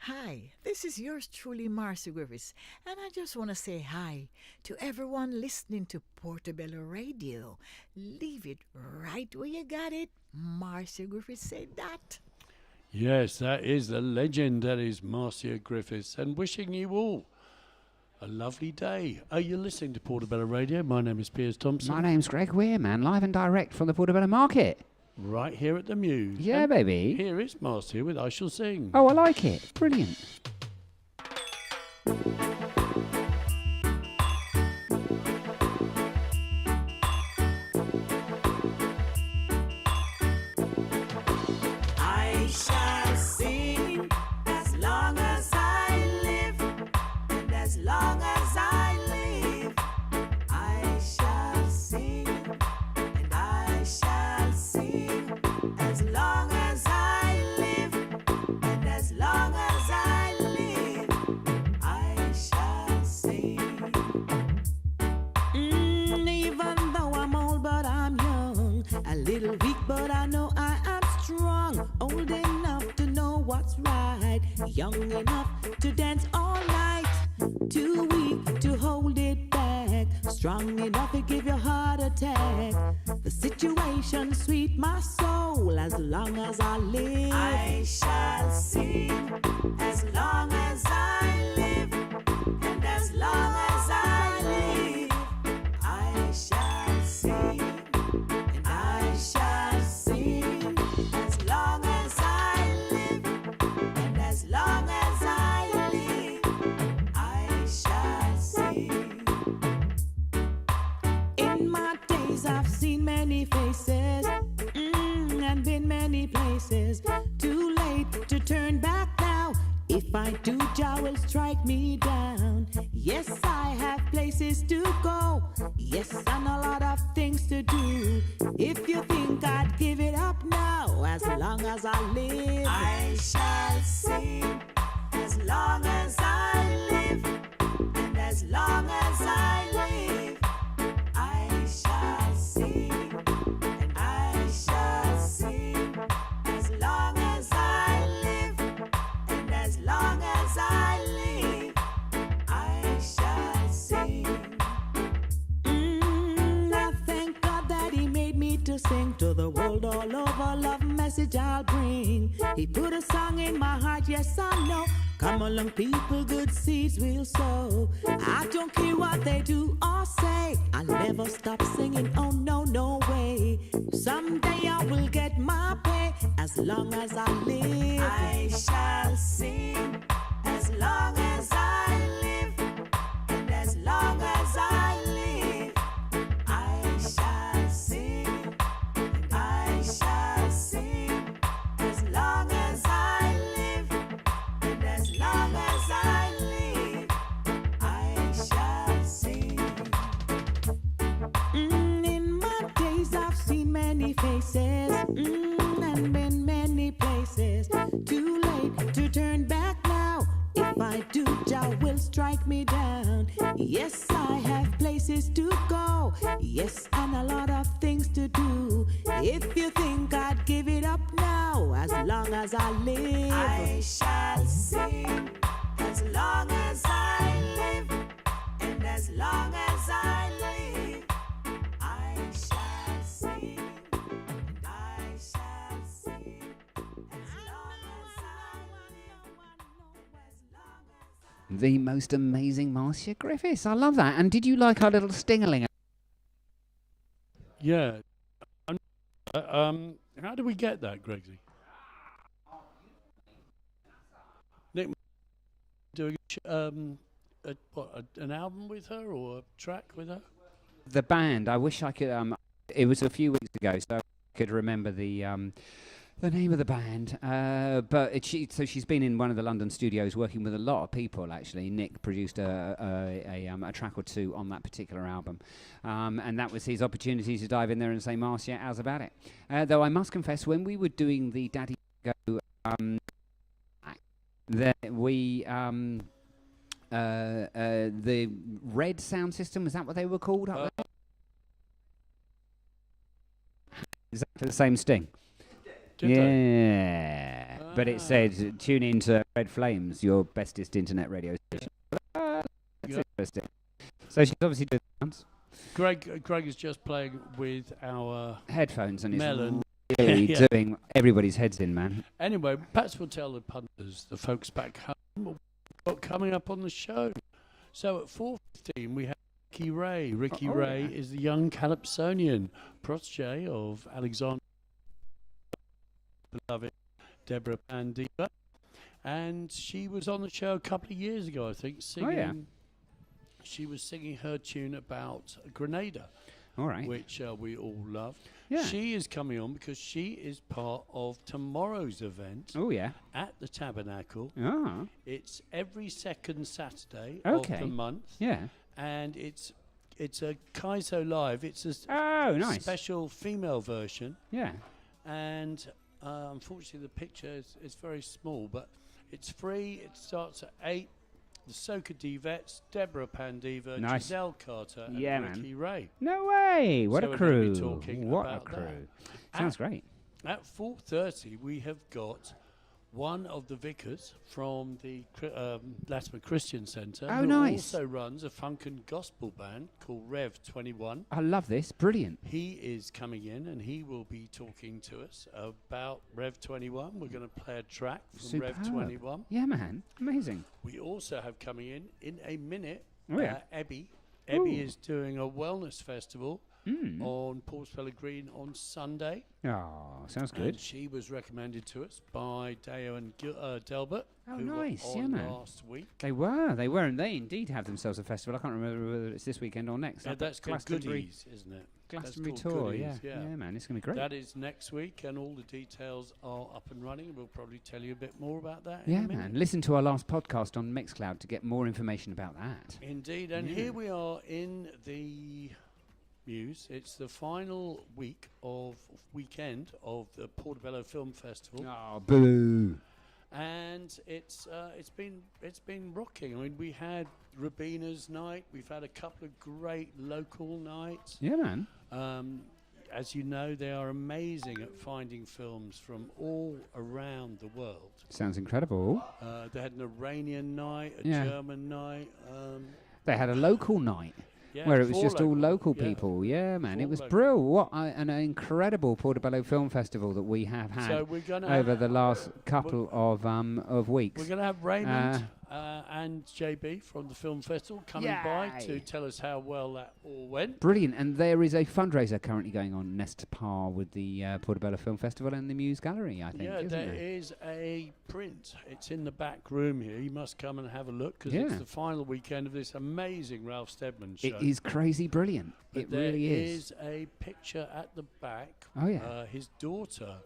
Hi, this is yours truly, Marcy Griffiths, and I just want to say hi to everyone listening to Portobello Radio. Leave it right where you got it. Marcy Griffiths said that. Yes, that is the legend. That is Marcia Griffiths. And wishing you all a lovely day. Are you listening to Portobello Radio? My name is Piers Thompson. My name's Greg Weir, man, live and direct from the Portobello Market. Right here at the Muse. Yeah, and baby. Here is Marcia with I Shall Sing. Oh, I like it. Brilliant. I shall sing as long as I live, and as long as I live, I shall sing, and I shall sing as long as I live, and as long as I live, I shall sing. Even though I'm old, but I'm young, a little weak, but I know I am strong, old enough to know what's right, young enough to dance all night, too weak to hold it back, strong enough to give your heart attack. The situation sweet my soul as long as I live. I shall sing as long as I live, and as long as I live, I shall sing, and I shall sing as long as I live, and as long as I live, I shall sing. In my days I've seen many faces, and been many places. Too late to turn back now. If I do, Jah will strike me down. Yes, I have places to go. Yes, and a lot of things to do. If you think I'd give it up now, as long as I live, I shall sing as long as I live, and as long as I live, I shall sing, and I shall sing as long as I live, and as long as I live, I shall sing. I thank God that He made me to sing to the world all over. Love message I'll bring. He put a song in my heart, yes I know. Come along, people, good seeds we'll sow. I don't care what they do or say. I'll never stop singing, oh no, no way. Someday I will get my pay as long as I live. I shall sing as long as I live, and as long as I live, I shall sing, and I shall sing as long as I live, and as long as I live, I shall sing. In my days I've seen many faces, and been many places. Too late to turn back now. If I do, Jah will strike me down. Yes, I have places to go. Yes, and a lot of things to do. If you think I'd give it up now, as long as I live, I shall sing as long as I live, and as long as I live, I shall sing, and I shall sing as long as I live, as long as I. The most amazing Marcia Griffiths. I love that. And did you like our little sting-a-ling? Yeah. How do we get that, Gregsy? Nick, doing an album with her or a track with her? The band, I wish I could... it was a few weeks ago, so I could remember the name of the band. But she's been in one of the London studios working with a lot of people, actually. Nick produced a track or two on that particular album. And that was his opportunity to dive in there and say, Marcia, how's about it? Though I must confess, when we were doing the Daddy Go, the Red sound system, is that what they were called? Exactly the same sting. Did yeah. but it said tune in to Red Flames, your bestest internet radio station. That's interesting. So she's obviously doing dance. Greg is just playing with our Headphones and melon. it's really Yeah. doing everybody's heads in, man. Anyway, perhaps we'll tell the punters, the folks back home, what we've got coming up on the show. So at 4:15 we have Ricky Ray. Ricky Ray yeah. is the young Calypsonian protege of Alexander, beloved Deborah Pandiva, and she was on the show a couple of years ago, I think, singing. Oh, yeah. She was singing her tune about Grenada, All right. which we all love. Yeah. She is coming on because she is part of tomorrow's event Oh, yeah. at the Tabernacle. Oh, It's every second Saturday Okay. of the month, yeah. and it's a Kaiso Live. It's a Oh, nice. special female version, Yeah. and unfortunately the picture is very small, but it's free. It starts at 8. The Soca Divettes, Deborah Pandiva, Nice. Giselle Carter, and Yeah, Ricky Ray. No way. What So a we're gonna be crew. talking What a about crew. that. Sounds great. At 4:30, we have got one of the vicars from the Latimer Christian Centre, Oh, who nice. also runs a funk and gospel band called Rev 21. I love this. Brilliant. He is coming in and he will be talking to us about Rev 21. We're going to play a track from Rev Superb. 21. Yeah, man. Amazing. We also have coming in a minute, Oh, yeah. Ebby. Ooh. Ebby is doing a wellness festival Mm. on Portobello Green on Sunday. Oh, sounds And good. she was recommended to us by Deo and Delbert, Oh, who nice. were Yeah, on man. last week. They were, and they indeed have themselves a festival. I can't remember whether it's this weekend or next. Yeah, Up that's at called Glastonbury, Goodies, isn't it? Glastonbury That's called tour. Goodies, Yeah. yeah. Man, it's gonna be great. That is next week, and all the details are up and running. We'll probably tell you a bit more about that in Yeah, a minute. man. Listen to our last podcast on Mixcloud to get more information about that. Indeed, and Yeah. here we are in the Muse. It's the final weekend of the Portobello Film Festival. Oh, boo. And it's been rocking. I mean, we had Rabina's night. We've had a couple of great local nights. Yeah, man. As you know, they are amazing at finding films from all around the world. Sounds incredible. They had an Iranian night, a Yeah. German night. They had a local night Yeah, where it was 4 just all local yeah. people. Yeah, man. It 4 was local. brilliant. What an incredible Portobello Film Festival that we have had So we're going over to the last couple of weeks. we're going to have Raymond and JB from the film festival coming by to Yay. tell us how well that all went. Brilliant. And there is a fundraiser currently going on Nest Par with the Portobello Film Festival and the Muse Gallery, I think, Yeah, isn't there there? is a print. It's in the back room here. You must come and have a look because Yeah. it's the final weekend of this amazing Ralph Steadman show. It is crazy brilliant. But It really there is. is a picture at the back. Oh, yeah. His daughter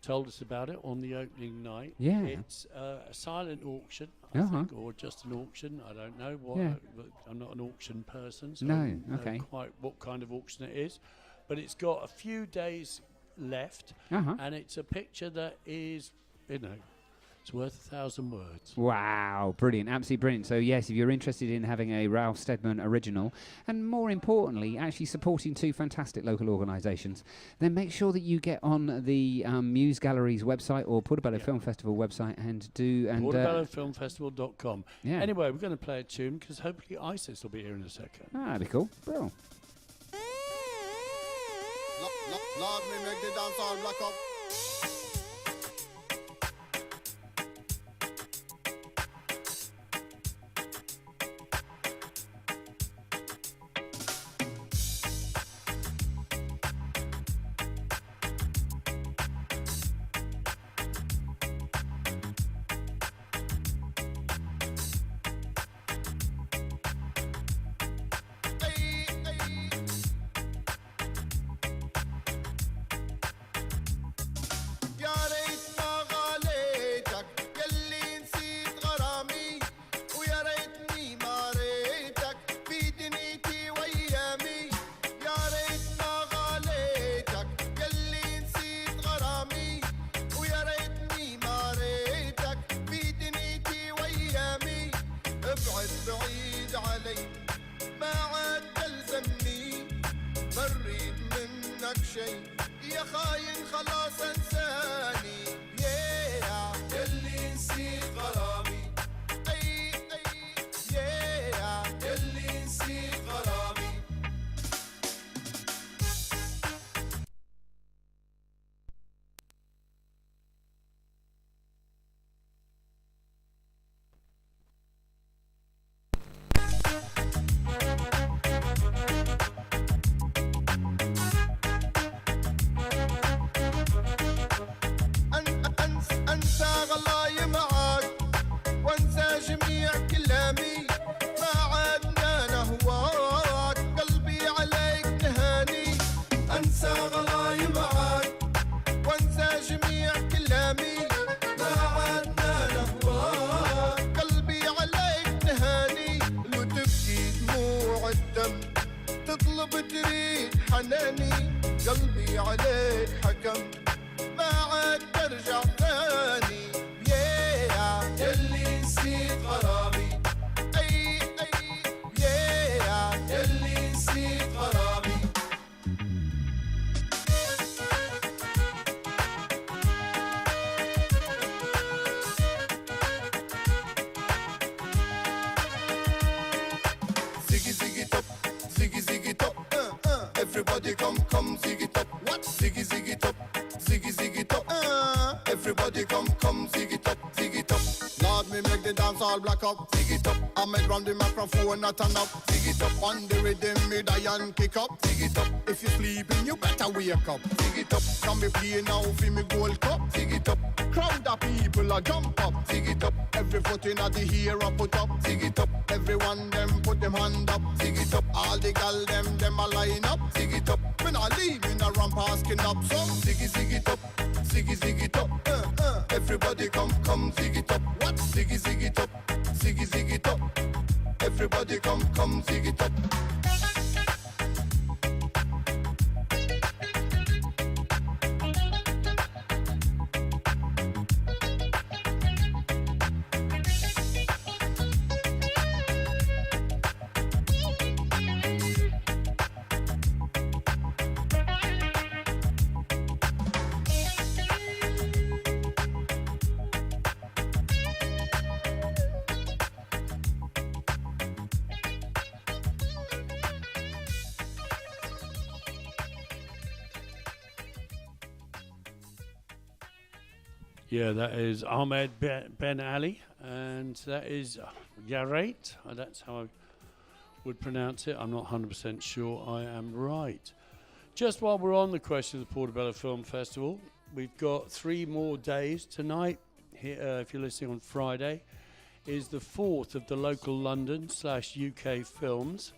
told us about it on the opening night. Yeah. It's a silent auction, I Uh-huh. think, or just an auction. I don't know. Yeah. I'm not an auction person, so No, I don't know okay. quite what kind of auction it is. But it's got a few days left, Uh-huh. and it's a picture that is, it's worth 1,000 words. Wow, brilliant, absolutely brilliant. So yes, if you're interested in having a Ralph Steadman original, and more importantly, actually supporting two fantastic local organisations, then make sure that you get on the Muse Gallery's website or Portobello Yeah. Film Festival website and do and PortobelloFilmFestival.com. yeah. Anyway, we're going to play a tune because hopefully ISIS will be here in a second. That'd be cool. Bro. Lord, me make the dance all black up. يا ريت ما غاليتك يلي نسيت غرامي ويا ريتني ما ريتك في دنيتي وايامي يا ريت ما غاليتك يلي نسيت غرامي ويا ريتني ما ريتك في دنيتي وايامي ابعد بعيد علي ما عاد تلزمني ما نريد منك شي يا خاين خلاص انساني yeah, yeah. غلاي معاك وانسى جميع كلامي ما عادنا نهواك قلبي عليك نهاني انسى غلاي معاك وانسى جميع كلامي ما عادنا نهواك قلبي عليك نهاني لو تبكي دموع الدم تطلب تريد حناني قلبي عليك حكم ما عاد برجع ثاني يلي نسيت غرامي اي يلي نسيت غرامي Ziggy ziggy top, ziggy ziggy top. Everybody come ziggy top. What? Ziggy ziggy top, ziggy ziggy top. Everybody come ziggy top, ziggy top. Lord, me make the dance all black up. Ziggy top. I make round the microphone not turn up. Ziggy top. On the rhythm me die and kick up. Ziggy top. If you sleeping, you better wake up. Ziggy top. Can me play now for me gold cup. Ziggy top. Crowd of people a jump up. Ziggy top. Every foot in the air up put up. Ziggy top. Everyone them put them hand up. Ziggy top. All the gal them a line up. Ziggy top. When I leave in a ramp asking up some. Ziggy ziggy top. Ziggy ziggy top. Everybody come ziggy top. What? Ziggy ziggy top. Ziggy ziggy top. Everybody come ziggy top. Yeah, that is Ahmed Ben Ali, and that is Yarait. That's how I would pronounce it. I'm not 100% sure I am right. Just while we're on the question of the Portobello Film Festival, we've got 3 more days. Tonight, here, if you're listening on Friday, is the 4th of the local London/UK films.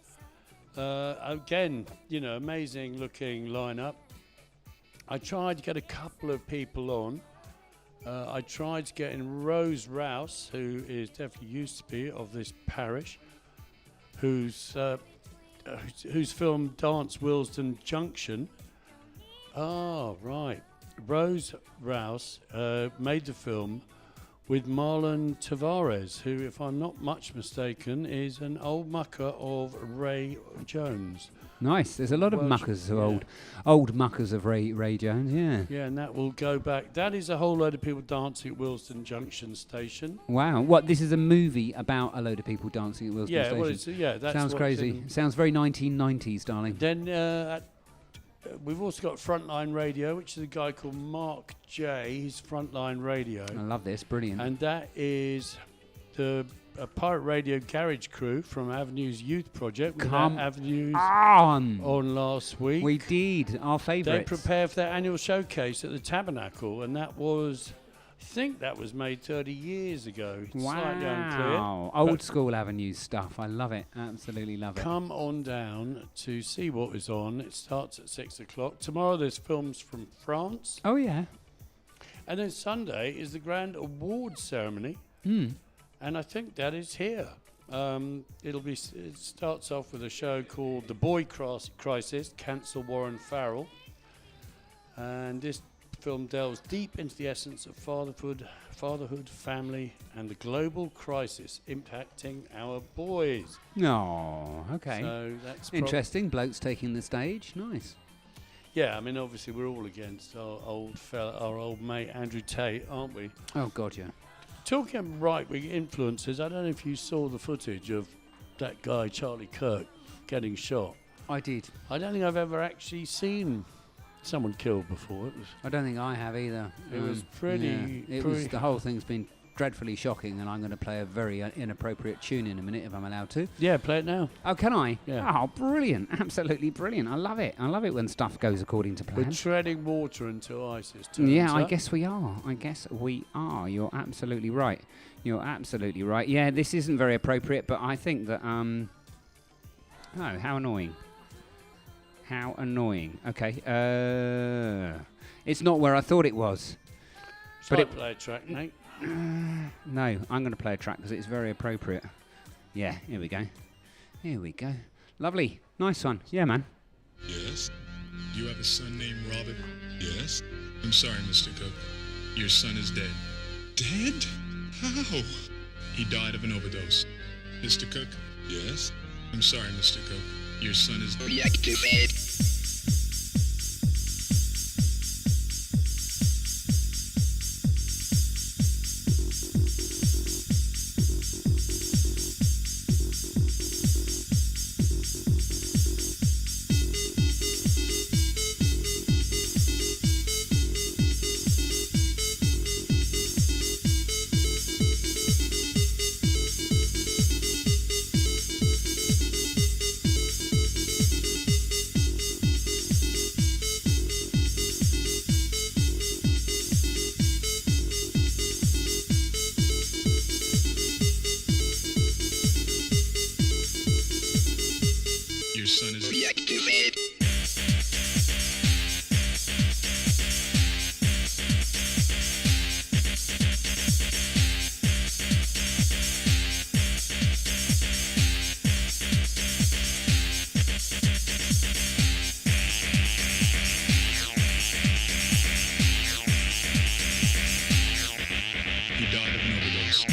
Again, amazing looking lineup. I tried to get a couple of people on. I tried to get in Rose Rouse, who is definitely used to be of this parish, whose film Dance Willesden Junction. Oh, right. Rose Rouse made the film with Marlon Tavares, who, if I'm not much mistaken, is an old mucker of Ray Jones. Nice. There's a lot of muckers who are old muckers of Ray Jones, yeah. Yeah, and that will go back. That is a whole load of people dancing at Willesden Junction Station. Wow. What, this is a movie about a load of people dancing at Willesden Station? Well, that's sounds crazy. Sounds very 1990s, darling. Then we've also got Frontline Radio, which is a guy called Mark J. He's Frontline Radio. I love this. Brilliant. And that is the Pirate Radio Garage crew from Avenue's Youth Project. Come Avenues on last week. We did. Our favourites. They prepare for their annual showcase at the Tabernacle, and that was, I think that was made 30 years ago. Slightly unclear. Old school Avenues stuff. I love it. Absolutely love it. Come on down to see what is on. It starts at 6 o'clock. Tomorrow there's films from France. Oh, yeah. And then Sunday is the grand awards ceremony. And I think that is here. It starts off with a show called The Boy Crisis, Cancel Warren Farrell. And this film delves deep into the essence of fatherhood, family, and the global crisis impacting our boys. Oh, okay. So that's interesting. Blokes taking the stage. Nice. Yeah, I mean, obviously we're all against our old mate Andrew Tate, aren't we? Oh, God, yeah. Talking of right-wing influencers, I don't know if you saw the footage of that guy, Charlie Kirk, getting shot. I did. I don't think I've ever actually seen someone killed before. I don't think I have either. It was pretty... The whole thing's been dreadfully shocking, and I'm going to play a very inappropriate tune in a minute, if I'm allowed to. Yeah, play it now. Oh, can I? Yeah. Oh, brilliant. Absolutely brilliant. I love it. I love it when stuff goes according to plan. We're treading water until ISIS turns Yeah, I up. guess we are. You're absolutely right. You're absolutely right. Yeah, this isn't very appropriate, but I think that... Oh, how annoying. How annoying. Okay. It's not where I thought it was. Shall but I play a track, mate? No, I'm going to play a track because it's very appropriate. Yeah, here we go. Here we go. Lovely. Nice one. Yeah, man. Yes? You have a son named Robert? Yes? I'm sorry, Mr. Cook. Your son is dead. Dead? How? He died of an overdose. Mr. Cook? Yes? I'm sorry, Mr. Cook. Your son is dead. Your son is dead. He died of an overdose.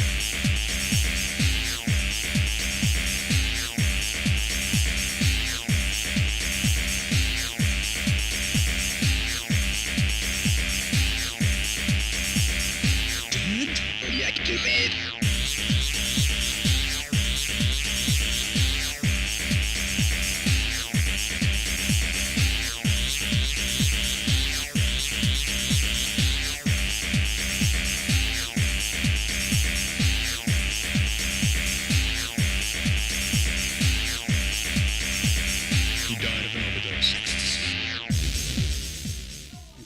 He died of an overdose.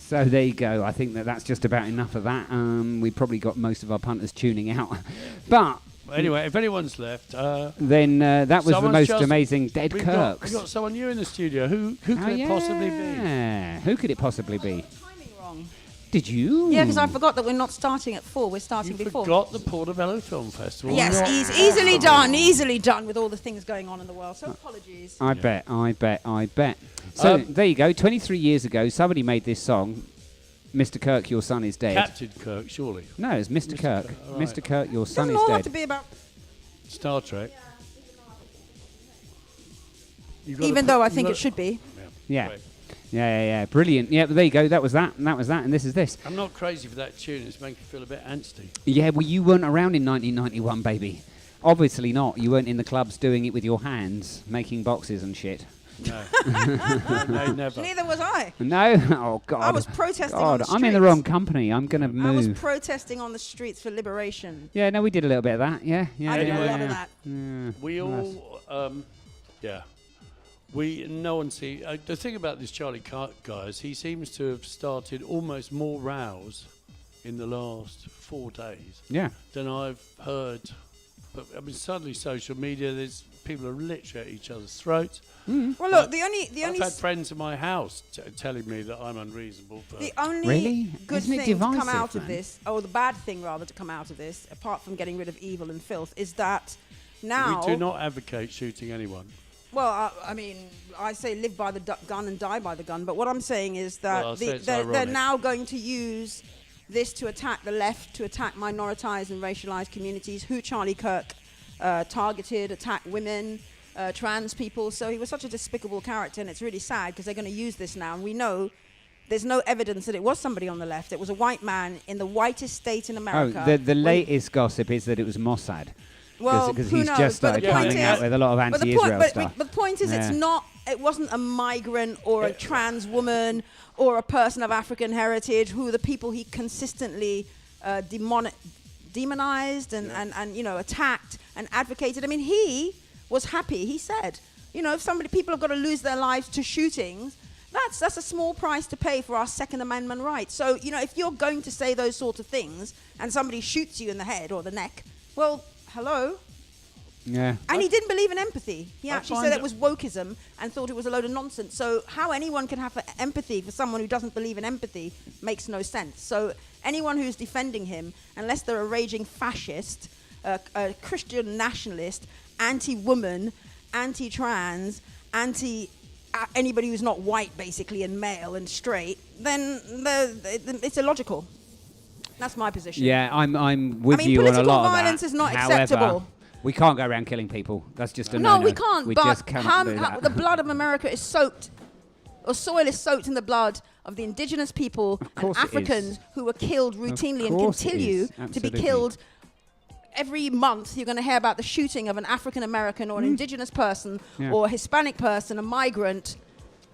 So there you go. I think that's just about enough of that. We probably got most of our punters tuning out. But Anyway, if anyone's left... then that was the someone's most just- amazing Dead we've Kirks. got someone new in the studio. Who could it possibly be? Yeah. Who could it possibly be? Timing wrong. Did you? Yeah, because I forgot that we're not starting at 4. We're starting You before. forgot the Portobello Film Festival. Yes, Not easily possible. done with all the things going on in the world. So apologies. I bet. So there you go. 23 years ago, somebody made this song. Mr. Kirk, your son is dead. Captain Kirk, surely. No, it's Mr. Mr. Kirk. Kirk, all right. Mr. Kirk, your It son doesn't is all dead. have to be about. Star Trek. You've got Even to though I you've think got it should be. Yeah. Great. Yeah. Brilliant. Yeah, but there you go. That was that, and that was that, and this is this. I'm not crazy for that tune. It's making me feel a bit angsty. Yeah, well, you weren't around in 1991, baby. Obviously not. You weren't in the clubs doing it with your hands, making boxes and shit. No. No, never. Neither was I. No? Oh, God. I was protesting God, on the I'm in the streets. wrong company. I'm going to I was move. protesting on the streets for liberation. Yeah, no, we did a little bit of that. Yeah. I did a Anyway. lot of that. Yeah. We Nice. all, no one see. The thing about this Charlie Kirk guy is he seems to have started almost more rows in the last 4 days Yeah. than I've heard. But I mean, suddenly social media, there's people are literally at each other's throats. Well, look, the only I've had friends in my house telling me that I'm unreasonable. the only Really? good Isn't it thing to come divisive, out of man? this, or the bad thing rather to come out of this, apart from getting rid of evil and filth, is that now. We do not advocate shooting anyone. Well, I mean, I say live by the gun and die by the gun, but what I'm saying is that Well, I'll say it's they're ironic. now going to use this to attack the left, to attack minoritized and racialized communities, who Charlie Kirk targeted, attacked women, trans people. So he was such a despicable character, and it's really sad because they're going to use this now. And we know there's no evidence that it was somebody on the left. It was a white man in the whitest state in America. Oh, the when- latest gossip is that it was Mossad. Well, Because who he's knows? just But the started point coming is- out with a lot of But the anti-Israel point, stuff. but the point is, Yeah. it's not. It wasn't a migrant or a trans woman or a person of African heritage who the people he consistently demonized and you know, attacked and advocated. I mean, he was happy. He said, you know, if people have got to lose their lives to shootings, that's a small price to pay for our Second Amendment rights. So, you know, if you're going to say those sort of things and somebody shoots you in the head or the neck, well, hello. Yeah. And he didn't believe in empathy. He I actually find said it was wokeism and thought it was a load of nonsense. So how anyone can have empathy for someone who doesn't believe in empathy makes no sense. So anyone who's defending him, unless they're a raging fascist, a Christian nationalist, anti-woman, anti-trans, anybody who's not white, basically, and male and straight, then it's illogical. That's my position. Yeah, I'm with you on a political lot of that. violence is not However, acceptable. we can't go around killing people. That's just a No, no-no. we can't. We But just cannot do that. the blood of America is soaked, or soil is soaked in the blood of the indigenous people and course it Africans is. who were killed routinely and course it continue is. to be Absolutely. killed. Every month, you're going to hear about the shooting of an African American or an indigenous person Yeah. or a Hispanic person, a migrant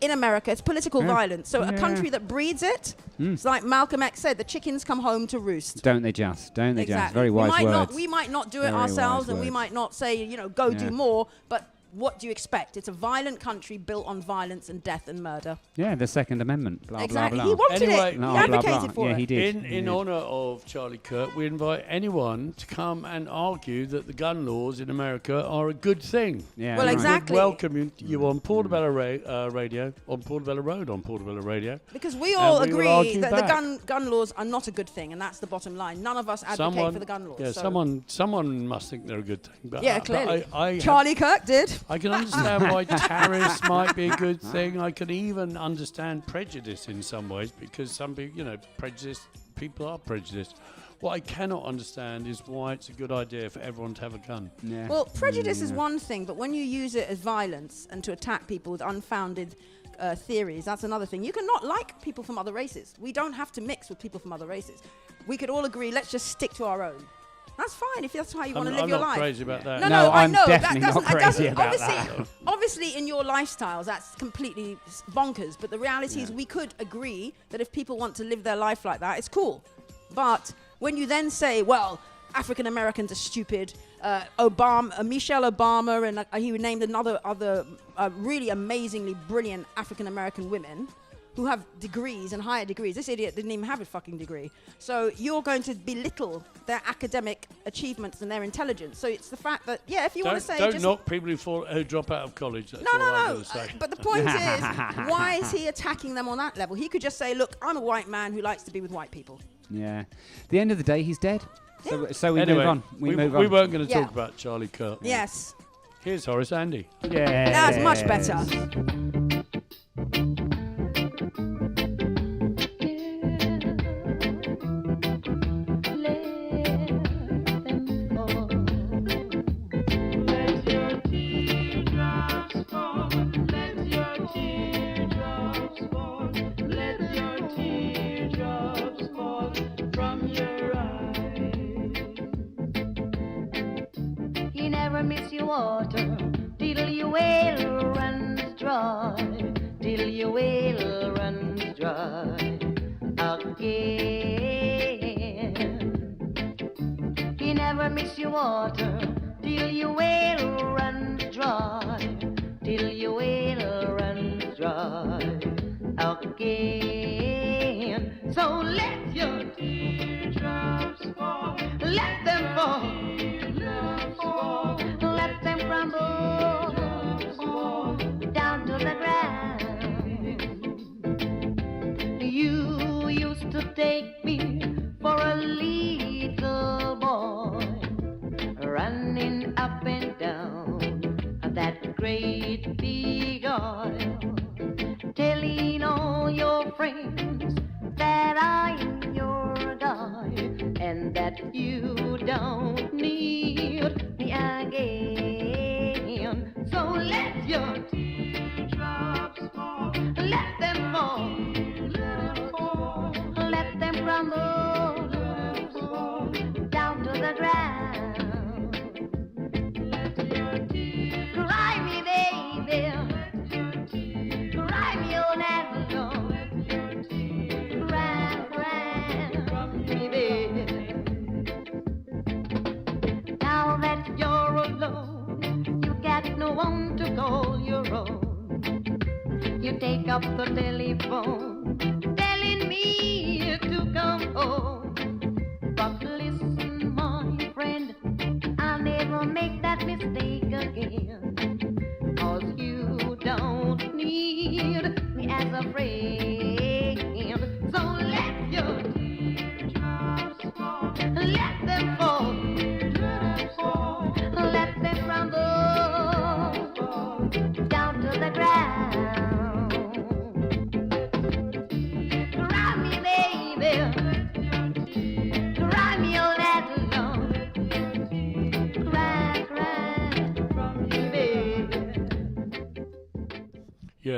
in America. It's political Yeah. violence. So a Yeah. country that breeds it, it's like Malcolm X said, the chickens come home to roost. Don't they just? Don't they just? Exactly. Very wise words. We might not do it Very ourselves, wise and we words. might not say, you know, go Yeah. do more, but what do you expect? It's a violent country built on violence and death and murder. Yeah, the Second Amendment. Blah, Exactly. blah, He blah. wanted Anyway, it. Blah, He blah, advocated blah. for Yeah, it. he did. In honour of Charlie Kirk, we invite anyone to come and argue that the gun laws in America are a good thing. Yeah, Well, right. exactly. We'd welcome you on Portobello Radio, on Portobello Road, on Portobello Radio. Because we all And we will agree argue that the back. gun laws are not a good thing, and that's the bottom line. None of us advocate for the gun laws. Yeah, so- someone must think they're a good thing. But, Yeah, but clearly. I Charlie Kirk did. I can understand why tariffs might be a good thing. I can even understand prejudice in some ways, because some people, you know, people are prejudiced. What I cannot understand is why it's a good idea for everyone to have a gun. Yeah. Well, prejudice is one thing, but when you use it as violence and to attack people with unfounded theories, that's another thing. You cannot like people from other races. We don't have to mix with people from other races. We could all agree, let's just stick to our own. That's fine if that's how you want to live I'm your not life. crazy about that. No, I I'm know. definitely that not doesn't- crazy that about doesn't- that. Obviously, in your lifestyles, that's completely bonkers. But the reality is, we could agree that if people want to live their life like that, it's cool. But when you then say, well, African Americans are stupid, Michelle Obama, and he named other really amazingly brilliant African American women who have degrees and higher degrees. This idiot didn't even have a fucking degree. So you're going to belittle their academic achievements and their intelligence. So it's the fact that, yeah, if you want to say... Don't just knock people who drop out of college. That's no, all I'm no, going no. to say. But the point is, why is he attacking them on that level? He could just say, look, I'm a white man who likes to be with white people. Yeah. At the end of the day, he's dead. Yeah. So we Anyway, move on. We move on. We weren't going to Yeah. talk about Charlie Kirk. Yes. Here's Horace Andy. Yeah. That's much better. You never miss your water till your well runs dry, till your well runs dry again. You never miss your water till your well runs dry, till your well runs dry again. So let your teardrops fall, let them fall. Let them crumble down to the ground. You used to take me for a little boy, running up and down that great big aisle, telling all your friends that I'm your guy and that you don't need me again. So let your teardrops fall, let them fall, let them crumble down to the ground. Cry me, baby, cry me all night long. Cry me, baby.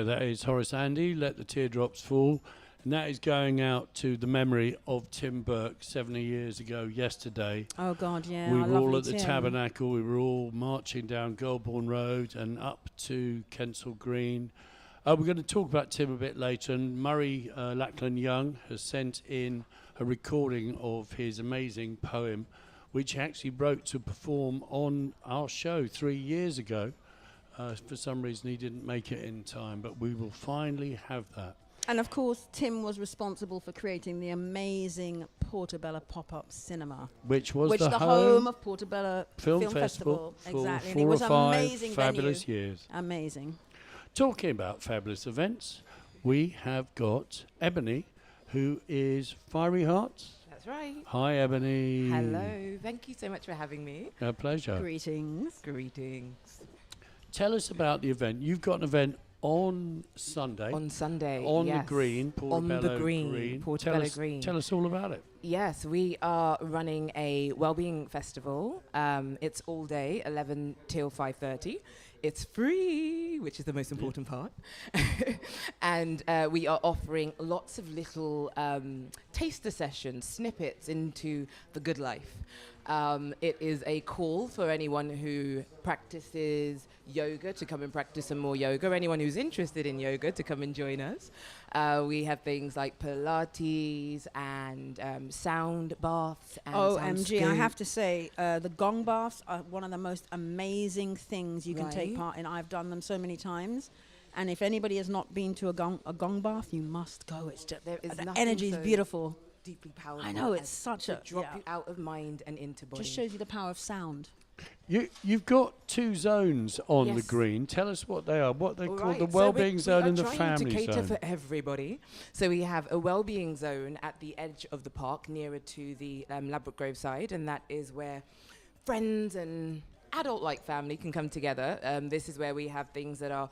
that is Horace Andy, Let the Teardrops Fall. And that is going out to the memory of Tim Burke 70 years ago yesterday. Oh, God, yeah. We our were all lovely at the Tim. Tabernacle. We were all marching down Goulburn Road and up to Kensal Green. We're going to talk about Tim a bit later. And Murray Lackland Young has sent in a recording of his amazing poem, which he actually wrote to perform on our show 3 years ago. For some reason, he didn't make it in time, but we will finally have that. And of course, Tim was responsible for creating the amazing Portobello pop-up cinema, Which was the home of Portobello Film Festival for exactly. And 4 it was or 5 amazing fabulous venue. years. Amazing. Talking about fabulous events, we have got Ebony, who is Fiery Hearts. That's right. Hi, Ebony. Hello. Thank you so much for having me. A pleasure. Greetings. Greetings. Tell us about the event. You've got an event on Sunday. On Sunday, On yes. the green, Portobello On the green, Portobello Green. Tell us all about it. Yes, we are running a wellbeing festival. It's all day, 11 till 5:30. It's free, which is the most important part. And we are offering lots of little taster sessions, snippets into the good life. It is a call for anyone who practices yoga to come and practice some more yoga. Anyone who's interested in yoga to come and join us. We have things like Pilates and sound baths. And OMG, I have to say, the gong baths are one of the most amazing things you can take Right. part in. I've done them so many times. And if anybody has not been to a gong bath, you must go. It's just, There is the nothing energy is so beautiful. deeply powerful. I know, it's as such to a- drop yeah. you out of mind and into body. Just shows you the power of sound. You've got 2 zones on the Yes. green. Tell us what they are. What they All call right, the so wellbeing we zone are and the trying family to cater zone. for everybody. So we have a wellbeing zone at the edge of the park, nearer to the Ladbroke Grove side, and that is where friends and adult-like family can come together. This is where we have things that are.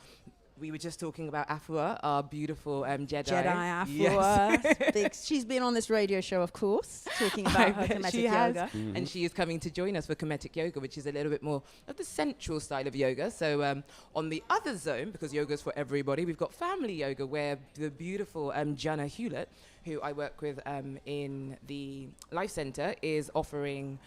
We were just talking about Afua, our beautiful Jedi. Jedi Yes. Afua. She's been on this radio show, of course, talking about her bet Kemetic she has. yoga. And she is coming to join us for Kemetic yoga, which is a little bit more of the sensual style of yoga. So on the other zone, because yoga is for everybody, we've got family yoga, where the beautiful Jana Hewlett, who I work with in the Life Centre, is offering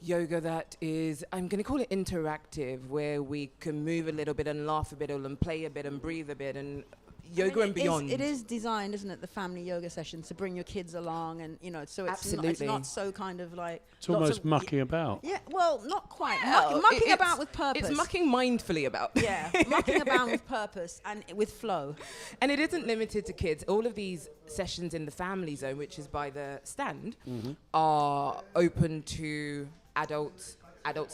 yoga that is, I'm going to call it interactive, where we can move a little bit and laugh a bit and play a bit and breathe a bit and yoga and beyond. It is designed, isn't it, the family yoga sessions to bring your kids along, and so it's Absolutely. not so kind of like It's lots almost of- mucking about. Yeah, well, not quite. Well, Mucking it's- about with purpose. It's mucking mindfully about. Yeah, mucking about with purpose and with flow. And it isn't limited to kids. All of these sessions in the family zone, which is by the stand, are open to adults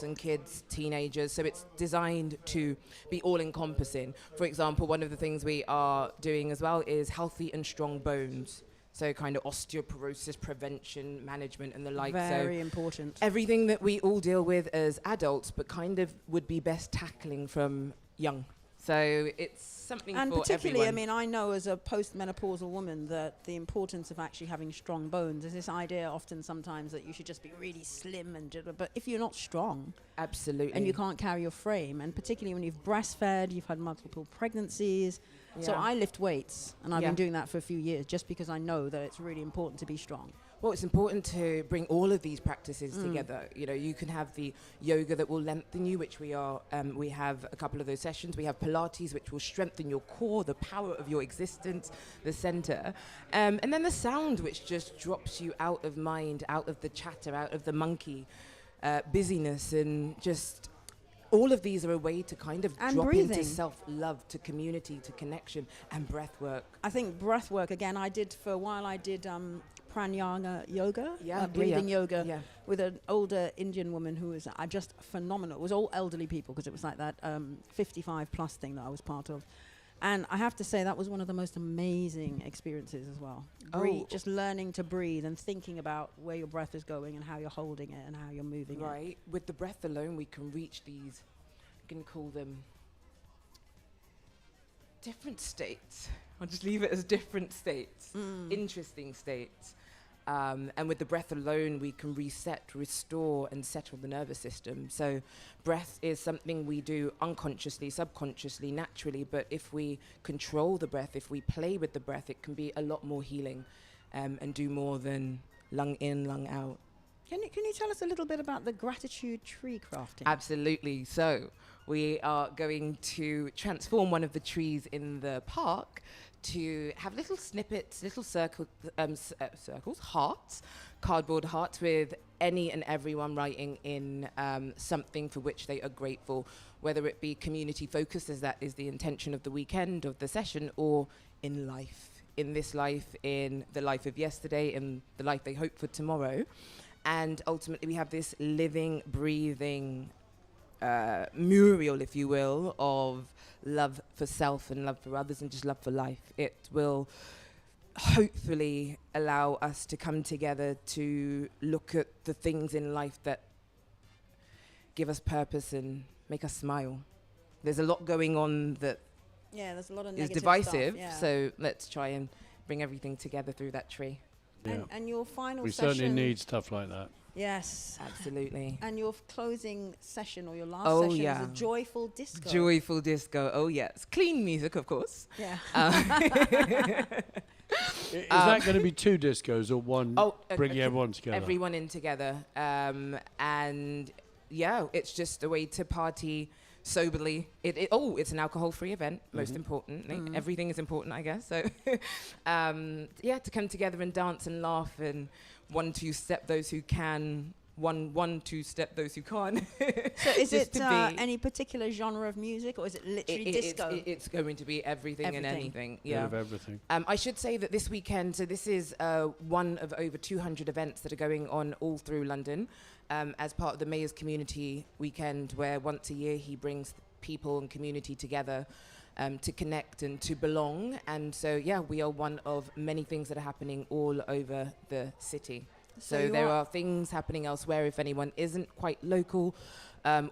and kids, teenagers. So it's designed to be all-encompassing. For example, one of the things we are doing as well is healthy and strong bones. So kind of osteoporosis prevention, management, and the like. Very So important. everything that we all deal with as adults, but kind of would be best tackling from young. So it's something And for particularly, everyone. I know as a postmenopausal woman that the importance of actually having strong bones is this idea often sometimes that you should just be really slim but if you're not strong Absolutely. and you can't carry your frame, and particularly when you've breastfed, you've had multiple pregnancies. So Yeah. I lift weights, and I've Yeah. been doing that for a few years just because I know that it's really important to be strong. Well, it's important to bring all of these practices together. You can have the yoga that will lengthen you, which we have a couple of those sessions. We have Pilates, which will strengthen your core, the power of your existence, the center. And then the sound, which just drops you out of mind, out of the chatter, out of the monkey busyness, and just all of these are a way to kind of And drop breathing. into self-love, to community, to connection, and breath work. I think breath work, again, I did pranayama yoga, Yeah, breathing yoga, Yeah. with an older Indian woman who was just phenomenal. It was all elderly people because it was like that 55 plus thing that I was part of. And I have to say that was one of the most amazing experiences as well. Oh. Just learning to breathe and thinking about where your breath is going and how you're holding it and how you're moving it. Right. With the breath alone, we can reach these, I'm going to call them different states. I'll just leave it as different states, interesting states. And with the breath alone, we can reset, restore, and settle the nervous system. So breath is something we do unconsciously, subconsciously, naturally. But if we control the breath, if we play with the breath, it can be a lot more healing and do more than lung in, lung out. Can you tell us a little bit about the gratitude tree crafting? Absolutely. So we are going to transform one of the trees in the park to have little snippets, little circles, hearts, cardboard hearts with any and everyone writing in something for which they are grateful, whether it be community focused, as that is the intention of the weekend, of the session, or in life, in this life, in the life of yesterday, in the life they hope for tomorrow. And ultimately we have this living, breathing mural, if you will, of love for self and love for others and just love for life. It will hopefully allow us to come together to look at the things in life that give us purpose and make us smile. There's a lot going on that there's a lot of is negative divisive, stuff, so let's try and bring everything together through that tree. Yeah. And your final We session... certainly need stuff like that. Yes. Absolutely. And your closing session, or your last Oh, session, yeah. is a joyful disco. Joyful disco, oh yes. Clean music, of course. Yeah. Is that going to be 2 discos or one, bringing okay, everyone together? Everyone in together. And yeah, it's just a way to party soberly. It's an alcohol-free event, most importantly. Everything is important, I guess. So, to come together and dance and laugh and 1-2 step those who can, 1-2 step those who can't. So is it any particular genre of music, or is it literally disco? It's going to be everything and anything. Yeah. Bit of everything. I should say that this weekend, so this is one of over 200 events that are going on all through London as part of the Mayor's Community Weekend, where once a year he brings people and community together to connect and to belong. And so, we are one of many things that are happening all over the city. So there are things happening elsewhere if anyone isn't quite local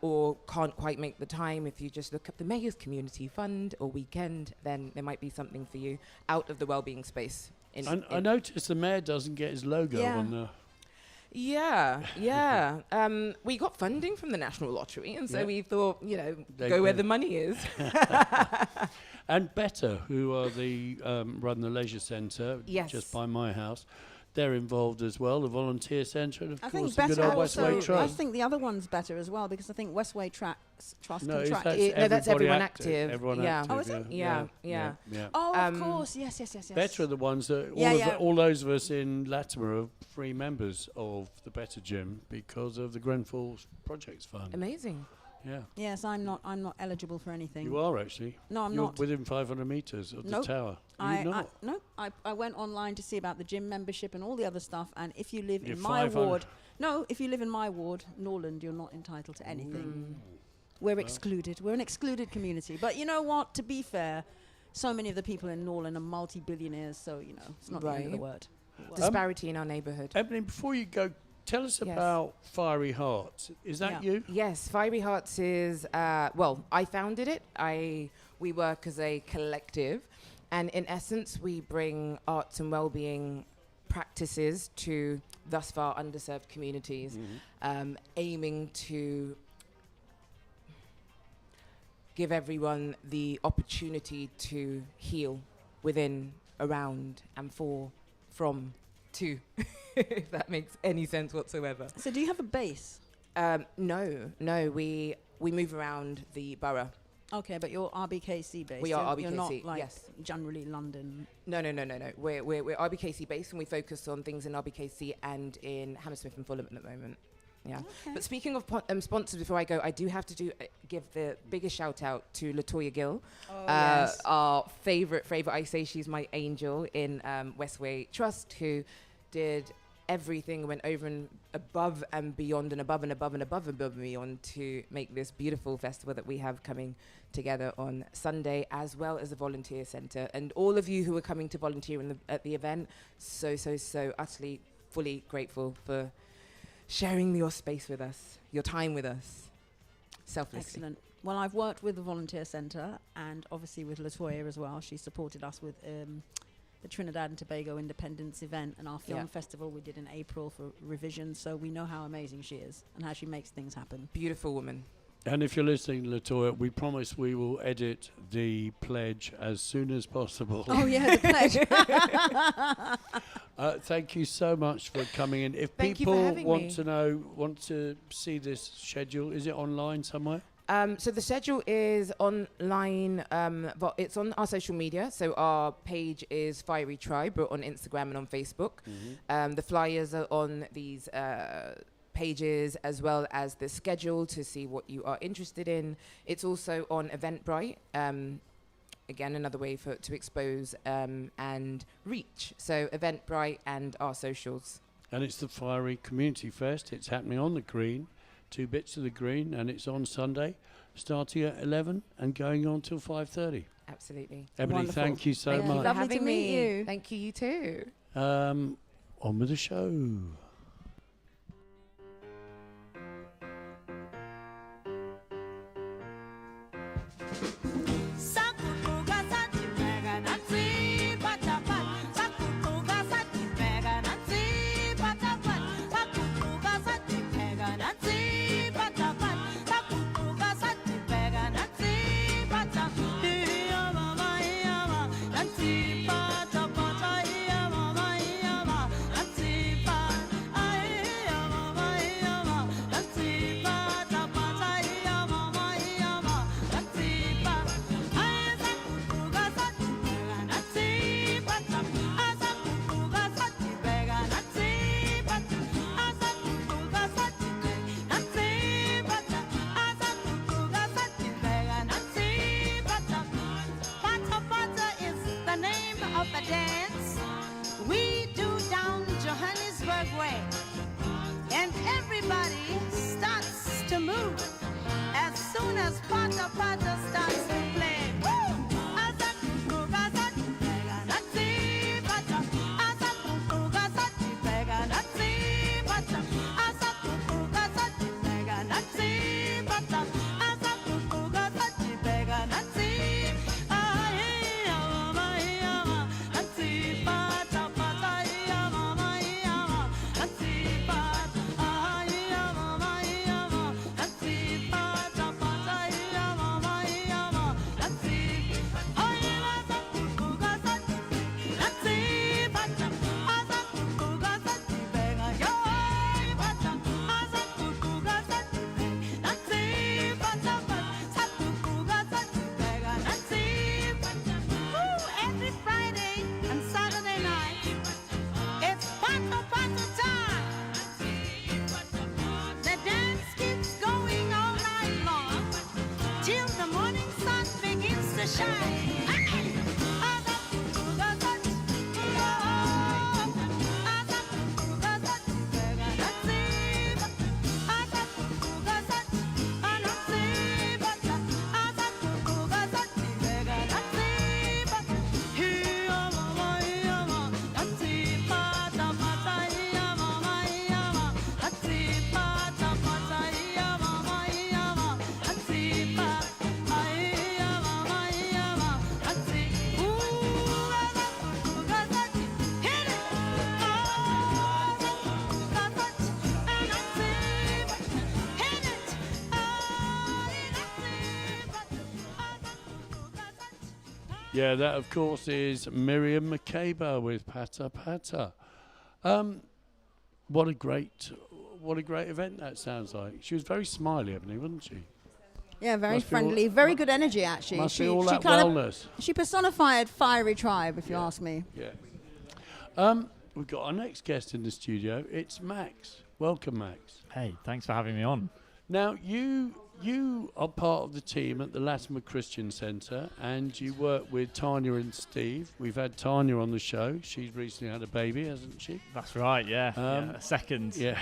or can't quite make the time. If you just look up the Mayor's Community Fund or Weekend, then there might be something for you out of the wellbeing space. I noticed the mayor doesn't get his logo on the... Yeah. We got funding from the National Lottery, and so we thought, They go where can. the money is. And Better, who are the run the leisure centre just by my house, they're involved as well, the volunteer centre, and of I course think the good old Westway I Trust. think the other one's better as well, because I think Westway Trust contract. That's everyone active. Everyone Yeah. active. Oh, is it? Yeah. Oh, of course. Yes. Better are the ones that all those of us in Latimer are free members of the Better Gym because of the Grenfell Projects Fund. Amazing. Yeah. Yes, I'm not eligible for anything. You are actually. No, I'm You're not. within 500 metres of the tower. I went online to see about the gym membership and all the other stuff, and if you live You're in my 500. ward, if you live in my ward, Norland, you're not entitled to anything. We're excluded. We're an excluded community. But you know what? To be fair, so many of the people in Norland are multi-billionaires, so it's not the end of the word. Disparity in our neighbourhood. Evelyn, before you go, tell us about Fiery Hearts. Is that you? Yes, Fiery Hearts is, I founded it. We work as a collective, and in essence, we bring arts and well-being practices to thus far underserved communities, aiming to give everyone the opportunity to heal within, around, and from, to, if that makes any sense whatsoever. So do you have a base? No, we move around the borough. Okay, but you're RBKC based. We are RBKC, You're not like yes. generally London. No. We're RBKC based, and we focus on things in RBKC and in Hammersmith and Fulham at the moment. Yeah. Okay. But speaking of sponsors, before I go, I do have to give the biggest shout out to Latoya Gill, Yes. our favorite. I say she's my angel in Westway Trust, who did everything, went over and above and beyond and above and above and above and above and beyond to make this beautiful festival that we have coming together on Sunday, as well as the volunteer centre. And all of you who are coming to volunteer at the event, so utterly, fully grateful for sharing your space with us, your time with us, selflessly. Excellent. Well, I've worked with the volunteer centre and obviously with Latoya as well. She supported us with the Trinidad and Tobago Independence event and our film festival we did in April for Revision. So we know how amazing she is and how she makes things happen. Beautiful woman. And if you're listening, Latoya, we promise we will edit the pledge as soon as possible. Oh, yeah, the pledge. Thank you so much for coming in. If Thank you for people having want me. want to see this schedule, is it online somewhere? So the schedule is online, but it's on our social media. So our page is Fiery Tribe. We're on Instagram and on Facebook. The flyers are on these pages, as well as the schedule to see what you are interested in. It's also on Eventbrite. Again, another way to expose and reach. So Eventbrite and our socials. And it's the Fiery Community Fest. It's happening on the Green, 2 bits of the Green, and it's on Sunday, starting at 11 and going on till 5:30. Absolutely. Ebony, Wonderful. thank you so Thank you much. for Lovely having to meet me. you. Thank you, you too. On with the show. And everybody starts to move as soon as Pata Pata starts to play. Yeah, that of course is Miriam Makeba with Pata Pata. What a great event that sounds like. She was very smiley, Ebony, wasn't she? Yeah, very Must be friendly, all- very good energy actually. Must she be all that kind wellness. she personified Fiery Tribe, if you ask me. Yeah. We've got our next guest in the studio. It's Max. Welcome, Max. Hey, thanks for having me on. Now, you are part of the team at the Latimer Christian Centre, and you work with Tanya and Steve. We've had Tanya on the show. She's recently had a baby, hasn't she? That's right, yeah. A second. Yeah.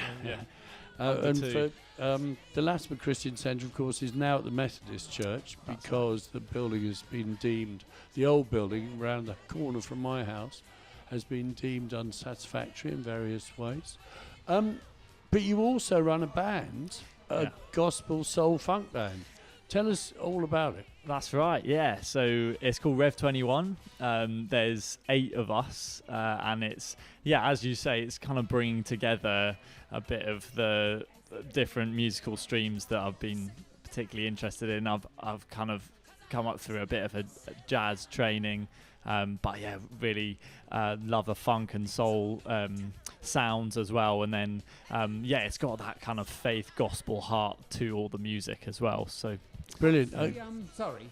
Under And two. for the Latimer Christian Centre, of course, is now at the Methodist Church because the building has been deemed, the old building around the corner from my house, has been deemed unsatisfactory in various ways. But you also run a band, a gospel soul funk band. Tell us all about it. That's right, yeah. So it's called Rev 21. There's 8 of us, and it's, as you say, it's kind of bringing together a bit of the different musical streams that I've been particularly interested in. I've kind of come up through a bit of a jazz training, but really love the funk and soul sounds as well. And then, it's got that kind of faith gospel heart to all the music as well. So brilliant. Sorry,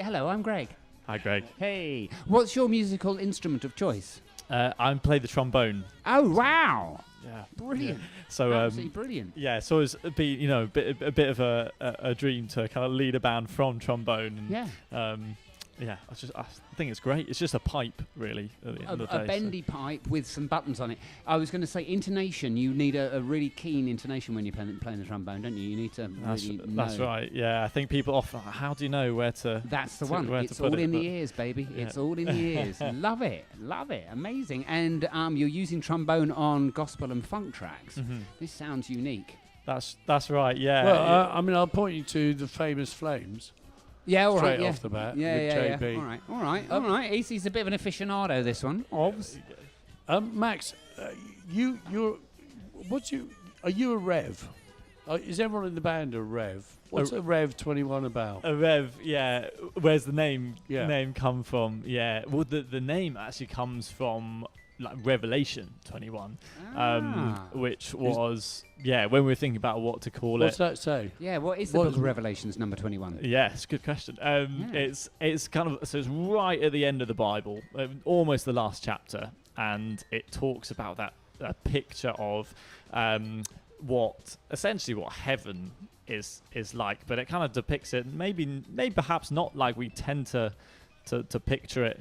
hello, I'm Greg. Hi, Greg. Hey, what's your musical instrument of choice? I play the trombone. Oh, wow. Yeah, brilliant. Yeah. So absolutely brilliant. Yeah, so it's been a bit of a dream to kind of lead a band from trombone. And, I think it's great. It's just a pipe, really. At the end of the day, a bendy pipe with some buttons on it. I was going to say intonation. You need a really keen intonation when you're playing the trombone, don't you? You need to really know. That's right. Yeah, I think people often. How do you know where to? That's the one. It's all in the ears, baby. Yeah. It's all in the ears. Love it. Amazing. And you're using trombone on gospel and funk tracks. Mm-hmm. This sounds unique. That's right. Yeah. Well, I'll point you to the famous Flames. Yeah, all right. Straight off the bat. Yeah, with JB. Yeah. All right. He's a bit of an aficionado. This one, obs. Max, are you a Rev? Is everyone in the band a Rev? What's a Rev 21 about? A Rev, yeah. Where's the name come from? Yeah. Well, the name actually comes from like Revelation 21, which was when we were thinking about what to call What's that say? Yeah, what is the book of Revelations number 21? Yeah, it's a good question. It's kind of, so it's right at the end of the Bible, almost the last chapter, and it talks about that picture of what heaven is like, but it kind of depicts it maybe perhaps not like we tend to picture it.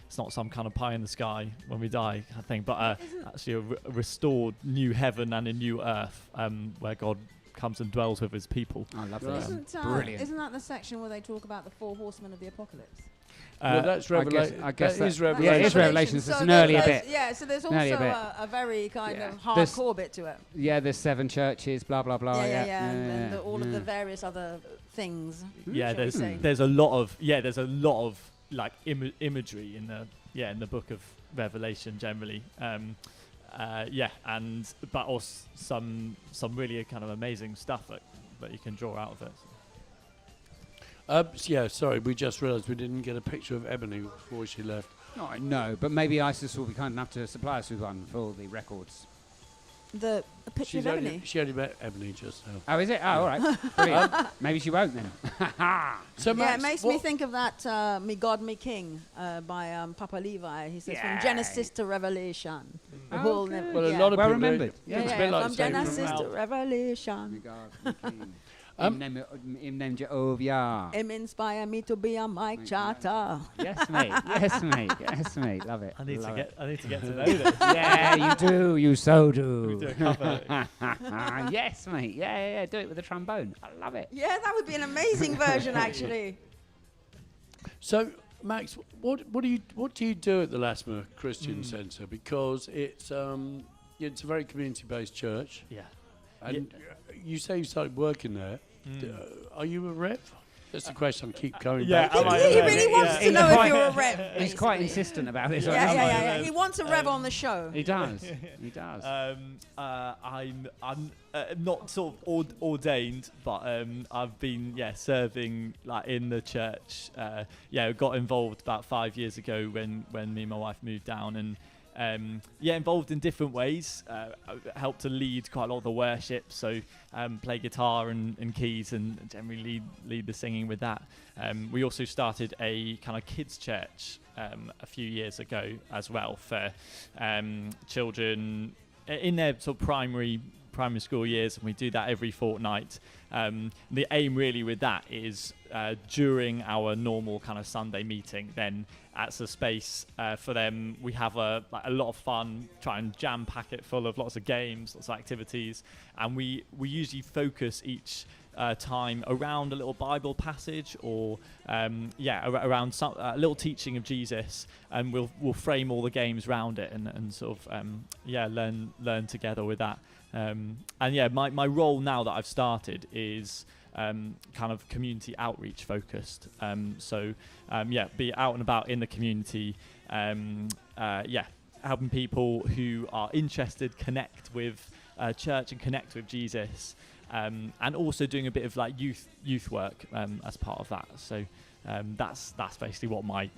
It's not some kind of pie in the sky when we die kind of thing, but actually a restored new heaven and a new earth where God comes and dwells with his people. I love that. Brilliant. Isn't that the section where they talk about the 4 horsemen of the apocalypse? Well, that's Revelation. I guess that is Revelation. Yeah, it is Revelation. So it's an earlier bit. Yeah, so there's also a very kind of hardcore bit to it. Yeah, there's 7 churches, blah blah blah. And all of the various other things. Yeah, there's a lot of like imagery in the book of Revelation generally. But also some really kind of amazing stuff that you can draw out of it. Sorry, we just realised we didn't get a picture of Ebony before she left. No, but maybe ISIS will be kind enough to supply us with one for the records. A picture of Ebony? She only met Ebony just now. Oh, is it? Oh, all right. Brilliant. Maybe she won't then. So Max, it makes me think of that Me God, Me King by Papa Levi. He says from Genesis to Revelation. A lot of people remembered. From Genesis to Revelation. Me God, Me King. In name Jehovah. Him inspire me to be a mic charter. Yes, mate. Love it. I need to get to know this. Yeah, you do. You so do. We do a cover. Yes, mate. Yeah. Do it with the trombone. I love it. Yeah, that would be an amazing version, actually. So, Max, what do you do at the Lasmer Christian Centre? Because it's a very community-based church. Yeah. And you say you started working there. Are you a rep? That's the question I keep coming back to. He really wants to know if you're a rep. He's quite insistent about this. Yeah. He wants a rev on the show. He does. I'm not sort of ordained, but I've been serving like in the church. Got involved about 5 years ago when me and my wife moved down, and involved in different ways. Helped to lead quite a lot of the worship, so play guitar and keys, and generally lead the singing with that. We also started a kind of kids church a few years ago as well for children in their sort of primary school years, and we do that every fortnight. The aim really with that is during our normal kind of Sunday meeting, then that's a space for them. We have a lot of fun, try and jam pack it full of lots of games, lots of activities, and we usually focus each time around a little Bible passage or around some little teaching of Jesus, and we'll frame all the games around it and sort of learn together with that. My role now that I've started is kind of community outreach focused. Be out and about in the community, helping people who are interested connect with church and connect with Jesus, and also doing a bit of like youth work as part of that. So that's basically what my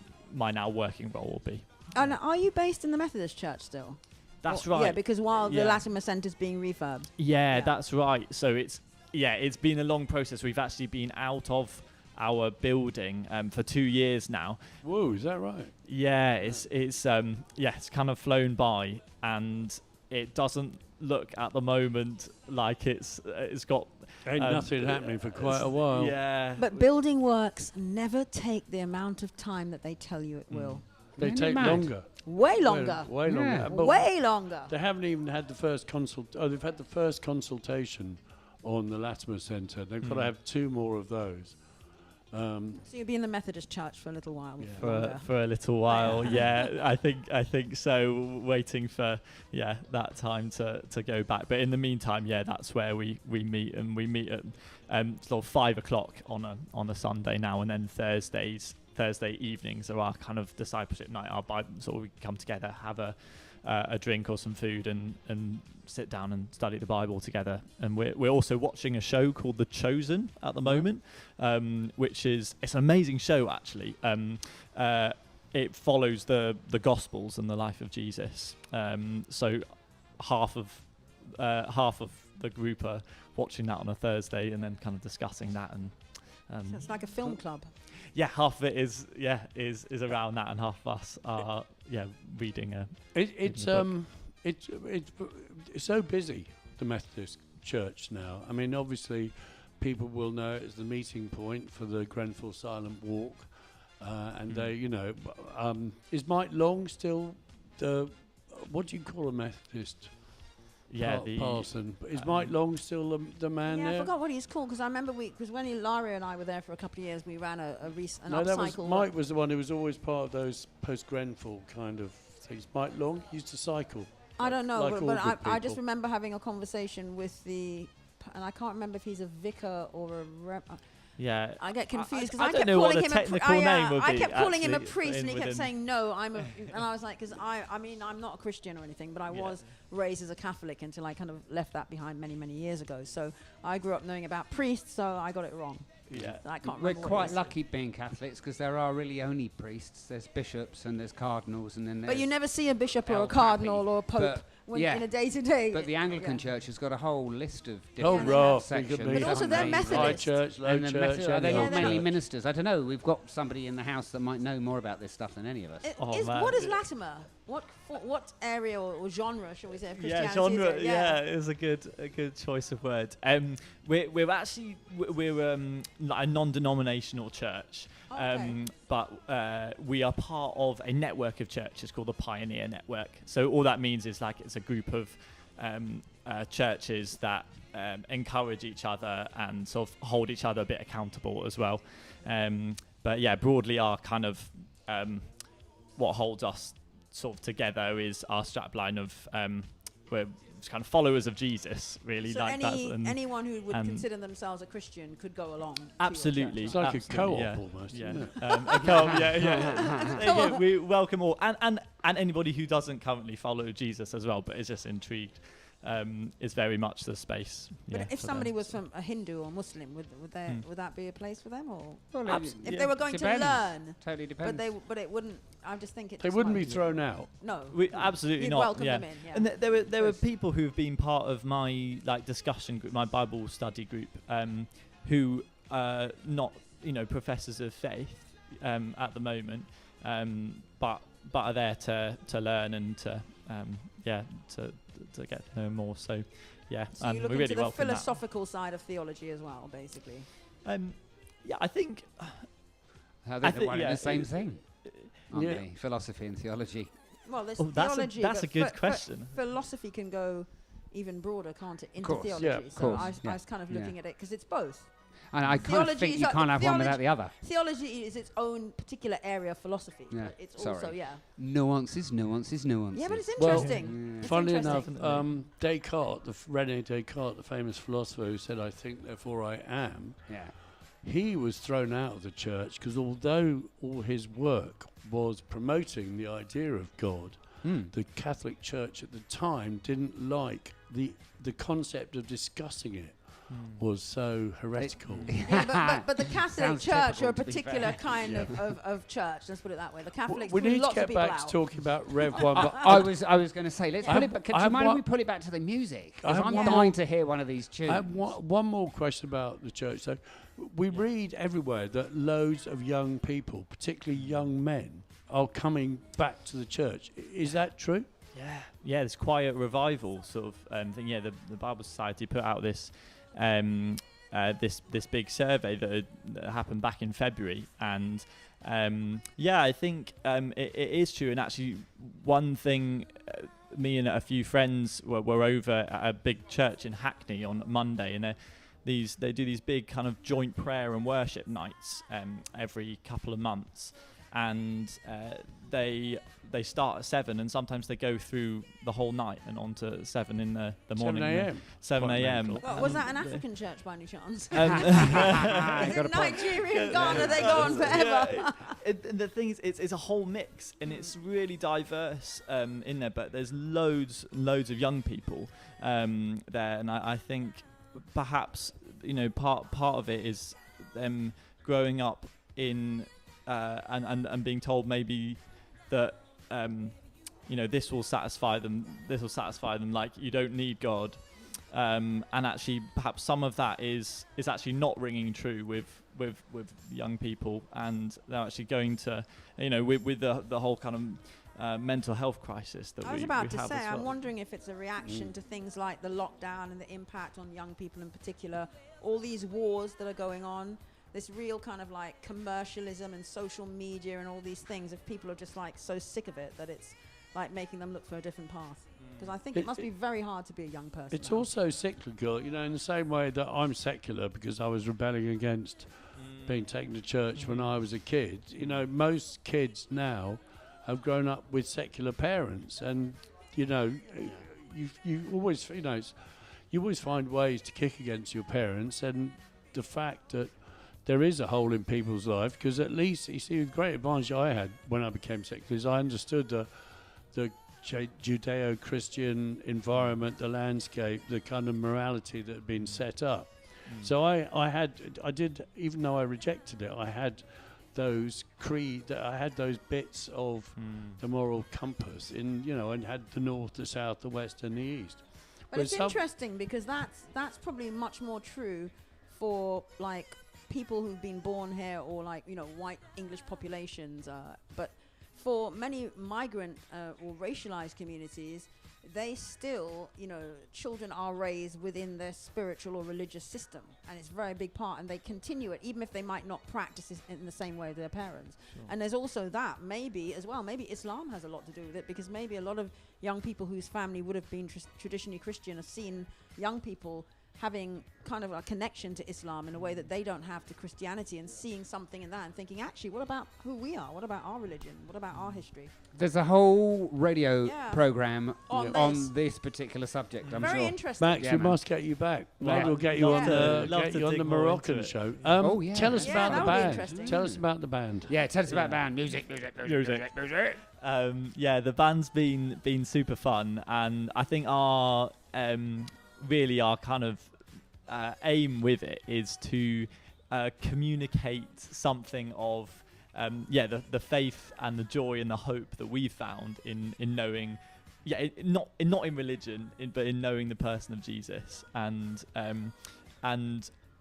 now working role will be. And are you based in the Methodist Church still? That's right. Yeah, because while the Latimer Centre's being refurbed. Yeah, that's right. So it's been a long process. We've actually been out of our building for 2 years now. Whoa, is that right? Yeah, it's kind of flown by, and it doesn't look at the moment like it's got Ain't nothing happening for quite a while. Yeah. But building works never take the amount of time that they tell you it will. They take longer. Way longer. Way longer. Yeah. But way longer. They haven't even had the first they've had the first consultation on the Latimer Centre. They've got to have 2 more of those. So you'll be in the Methodist Church for a little while. For a little while, I think so. Waiting for that time to go back. But in the meantime, that's where we meet, and we meet at sort of 5 o'clock on a Sunday now, and then Thursday evenings are our kind of discipleship night. Our Bible, sort of we come together, have a drink or some food, and sit down and study the Bible together. And we're also watching a show called The Chosen at the moment, which it's an amazing show actually. It follows the Gospels and the life of Jesus. So half of the group are watching that on a Thursday and then kind of discussing that, and so it's like a film club. Yeah, half of it is around that, and half of us are reading a. It's so busy, the Methodist Church now. I mean, obviously, people will know it as the meeting point for the Grenfell Silent Walk, and they, is Mike Long still the what do you call a Methodist? Parson. Is Mike Long still the man there? I forgot what he's called, because I remember because when Ilaria and I were there for a couple of years, we ran an No, that upcycle. Mike was the one who was always part of those post-Grenfell kind of things. Mike Long used to cycle. I don't know, like but I just remember having a conversation with and I can't remember if he's a vicar or a rep. Yeah, I get confused because I I kept don't know what calling the him technical name would be. I kept calling him a actually, priest, and he kept saying no. And I was like, because I'm not a Christian or anything, but I was raised as a Catholic until I kind of left that behind many years ago. So I grew up knowing about priests, so I got it wrong. Yeah, I can't We're remember quite lucky being Catholics, because there are really only priests. There's bishops and there's cardinals, and then But you there's never see a bishop or El a cardinal Papi. or a pope But in a day-to-day. But the Anglican Church has got a whole list of Oh, different right. sections. But also they're haven't they? Methodist. High church, low And the church. Are they and all old mainly church. ministers? I don't know. We've got somebody in the house that might know more about this stuff than any of us. What is Latimer? What area or genre, shall we say, of Christianity? Genre. Is it? It was a good choice of words. We're actually like a non-denominational church, but we are part of a network of churches called the Pioneer Network. So all that means is like it's a group of churches that encourage each other and sort of hold each other a bit accountable as well. But yeah, broadly our kind of what holds us sort of together is our strapline of we're kind of followers of Jesus, really. So like anyone who would consider themselves a Christian could go along. Absolutely, it's like absolutely, a co-op almost. Yeah, Isn't it? a co-op. Yeah. We welcome all, and anybody who doesn't currently follow Jesus as well, but is just intrigued. Is very much the space. But if somebody was from a Hindu or Muslim, would that be a place for them, or if they were going to learn? Totally depends. But it wouldn't. I just think it. They wouldn't be thrown out. No, absolutely You'd not. welcome them in. Yeah. And there were people who've been part of my discussion group, my Bible study group, who are not professors of faith at the moment, but are there to learn and to get to know more. So yeah, so you look we really into the welcome philosophical side of theology as well, basically. I think. They're one and the same thing, aren't they? Philosophy and theology. Well, there's theology. theology. That's a good question. Philosophy can go even broader, can't it, into Course. theology. Yeah, of So course, I yeah, was kind of yeah. looking at it because it's both. And I kind of Theology think is you like- can't have one without theology- the other. Theology is its own particular area of philosophy. Yeah, But it's sorry. also, yeah. Nuances. Yeah, but it's Well, interesting. It's Funnily enough, interesting. Descartes, René Descartes, the famous philosopher who said, "I think, therefore I am," Yeah. he was thrown out of the church because although all his work was promoting the idea of God, the Catholic Church at the time didn't like the concept of discussing it. Was so heretical. Yeah, but the Catholic Sounds Church are a typical, to be particular fair. kind of church. Let's put it that way. The Catholics We threw need to lots of get people back out. to talking about Rev 1. But I was going to say, let's I pull have- it back. I Do you have mind if one- we pull it back to the music? I Because have I'm one dying to hear one of these tunes. I have one more question about the church. So we read everywhere that loads of young people, particularly young men, are coming back to the church. Is that true? Yeah, this quiet revival sort of thing. Yeah, the Bible Society put out this this big survey that happened back in February, and I think it is true. And actually, one thing, me and a few friends were over at a big church in Hackney on Monday, and they do these big kind of joint prayer and worship nights every couple of months, and they start at 7 and sometimes they go through the whole night and on to 7 in the morning. 7 a.m. 7 Quite a.m. mental. Was that an African church by any chance? Is Got a it point. Nigerian, Ghana, they go on forever. And the thing is, it's a whole mix, and it's really diverse in there. But there's loads of young people there, and I think perhaps part of it is them growing up in and being told maybe that this will satisfy them. This will satisfy them. Like, you don't need God. And actually, perhaps some of that is actually not ringing true with young people, and they're actually going to, with the whole kind of mental health crisis that I was we about to have say, as well. I'm wondering if it's a reaction to things like the lockdown and the impact on young people in particular, all these wars that are going on, this real kind of like commercialism and social media and all these things, if people are just like so sick of it that it's like making them look for a different path. Because I think it must be very hard to be a young person. It's now. also cyclical, in the same way that I'm secular because I was rebelling against being taken to church when I was a kid. Most kids now have grown up with secular parents, and you always you always find ways to kick against your parents, and the fact that there is a hole in people's life, because at least you see the great advantage I had when I became secular is I understood the Judeo-Christian environment, the landscape, the kind of morality that had been set up. So I did, even though I rejected it, I had those bits of the moral compass and had the north, the south, the west, and the east. But it's interesting because that's probably much more true for like people who've been born here or like white English populations, but for many migrant or racialized communities, they still, children are raised within their spiritual or religious system, and it's a very big part, and they continue it even if they might not practice it in the same way as their parents. Sure. And there's also that maybe as well, maybe Islam has a lot to do with it, because maybe a lot of young people whose family would have been traditionally Christian have seen young people having kind of a connection to Islam in a way that they don't have to Christianity, and seeing something in that and thinking, actually, what about who we are? What about our religion? What about our history? There's a whole radio program on this particular subject, I'm very sure. interesting. Max, we must get you back. We'll get you on the Moroccan show. Tell us about the band. Tell us about the band. Yeah, tell us about the band. Music. The band's been super fun, and I think our kind of aim with it is to communicate something of the faith and the joy and the hope that we've found in knowing, not in religion, but in knowing the person of Jesus,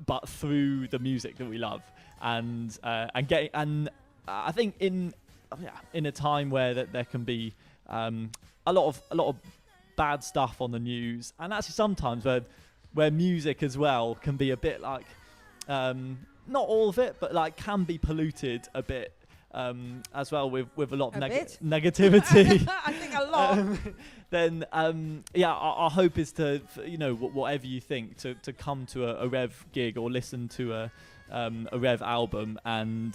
but through the music that we love, and I think in a time where there can be a lot of bad stuff on the news, and actually sometimes where music as well can be a bit like, not all of it, but like can be polluted a bit as well with a lot of negativity. I think a lot. Then our hope is to, whatever you think, to come to a Rev gig or listen to a Rev album and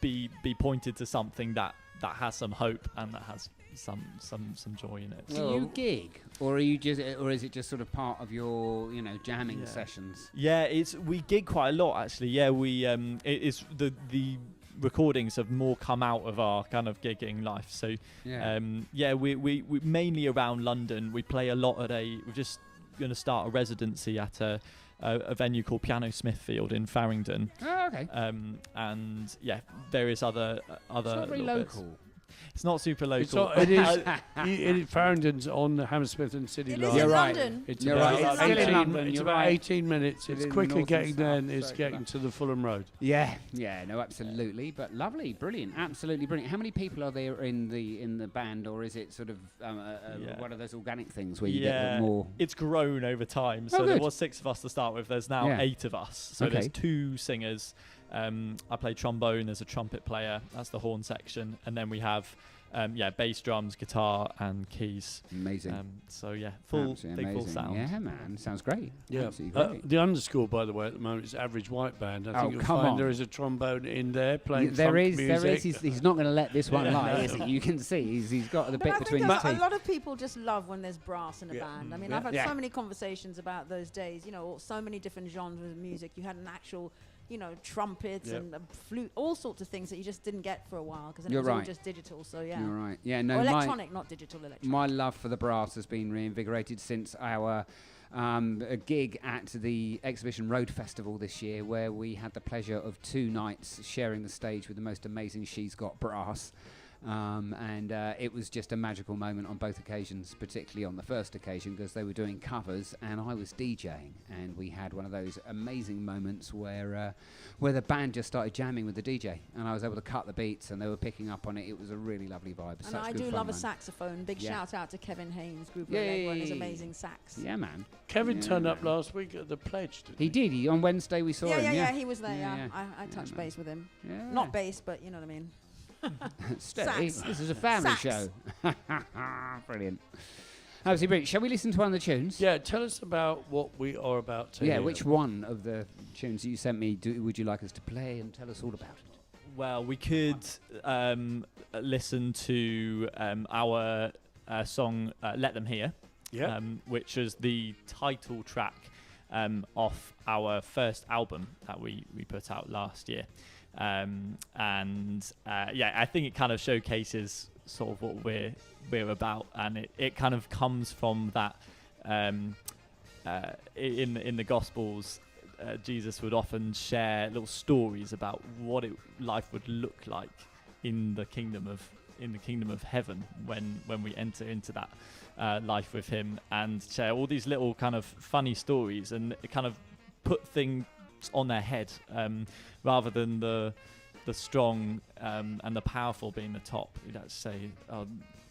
be pointed to something that has some hope and that has some joy in it. Do you gig, or are you just, or is it just sort of part of your jamming sessions? Yeah, we gig quite a lot actually. Yeah, we it's the recordings have more come out of our kind of gigging life. So we mainly around London. We play a lot at we're just going to start a residency at a venue called Piano Smithfield in Farringdon. Oh, okay. And various other It's not very local. Bits. It's not super local. It's not, it is. Farringdon's on the Hammersmith and City line. You're right. London. It's You're about right. It's still in London. It's You're about right. 18 minutes. It's in quicker north getting and there south, than it's so getting to the Fulham Road. Yeah, no, absolutely. But lovely, brilliant, absolutely brilliant. How many people are there in the band, or is it sort of one of those organic things where you get more? It's grown over time. So there was 6 of us to start with. There's now 8 of us. So there's 2 singers. I play trombone. There's a trumpet player. That's the horn section, and then we have. Bass, drums, guitar, and keys. Amazing. Full sound. Yeah, man, sounds great. Yeah. Absolutely great. The underscore, by the way, at the moment is Average White Band. I think you'll come find on. there is a trombone in there playing There funk is. music. He's not going to let this one lie, is he? You can see he's got the But bit I between think his a teeth. lot of people just love when there's brass in a Yeah. band. I mean, Yeah. I've had Yeah. so many conversations about those days, so many different genres of music. You had an actual, trumpets and a flute, all sorts of things that you just didn't get for a while because it You're was all right. just digital. So yeah. You're right. Yeah, no, Or electronic, not digital, electronic. My love for the brass has been reinvigorated since our a gig at the Exhibition Road Festival this year, where we had the pleasure of 2 nights sharing the stage with the most amazing She's Got Brass. And it was just a magical moment on both occasions, particularly on the first occasion because they were doing covers and I was DJing, and we had one of those amazing moments where the band just started jamming with the DJ and I was able to cut the beats and they were picking up on it. It was a really lovely vibe. And I do love a saxophone. Big shout out to Kevin Haynes, group of Allegro, and his amazing sax. Yeah, man. Kevin turned up last week at the Pledge, didn't He did. On Wednesday we saw him. Yeah, he was there. Yeah. I touched base with him. Yeah. Not bass, but you know what I mean. Steady. Sax. This is a family Sax. show. Brilliant. Absolutely brilliant. Shall we listen to one of the tunes? Yeah, tell us about what we are about to hear. Which one of the tunes that you sent me would you like us to play and tell us all about it? Well, we could listen to our song Let Them Hear, which is the title track off our first album that we put out last year. I think it kind of showcases sort of what we're about, and it kind of comes from that in the Gospels. Jesus would often share little stories about what life would look like in the kingdom of heaven when we enter into that life with him, and share all these little kind of funny stories, and it kind of put things on their head, rather than the strong and the powerful being the top. You'd have to say,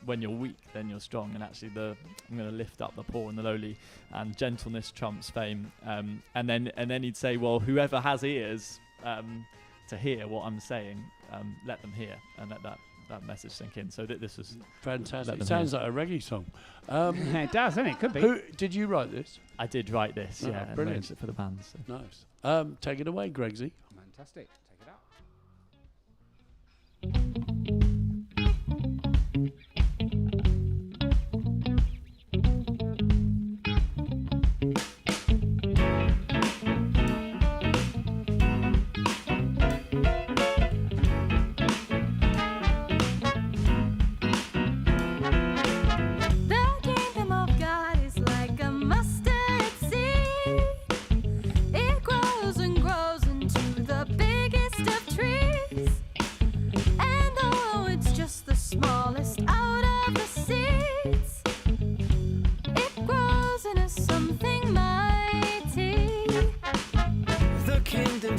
when you're weak, then you're strong, and actually I'm going to lift up the poor and the lowly, and gentleness trumps fame. And then he'd say, well, whoever has ears to hear what I'm saying, let them hear, and let that message sink in. So this was fantastic. It sounds like a reggae song. It does, doesn't it? Could be. Did you write this? I did write this. Oh, yeah, brilliant. arranged it for the band. So. Nice. Take it away, Gregsy. Fantastic. Take it out.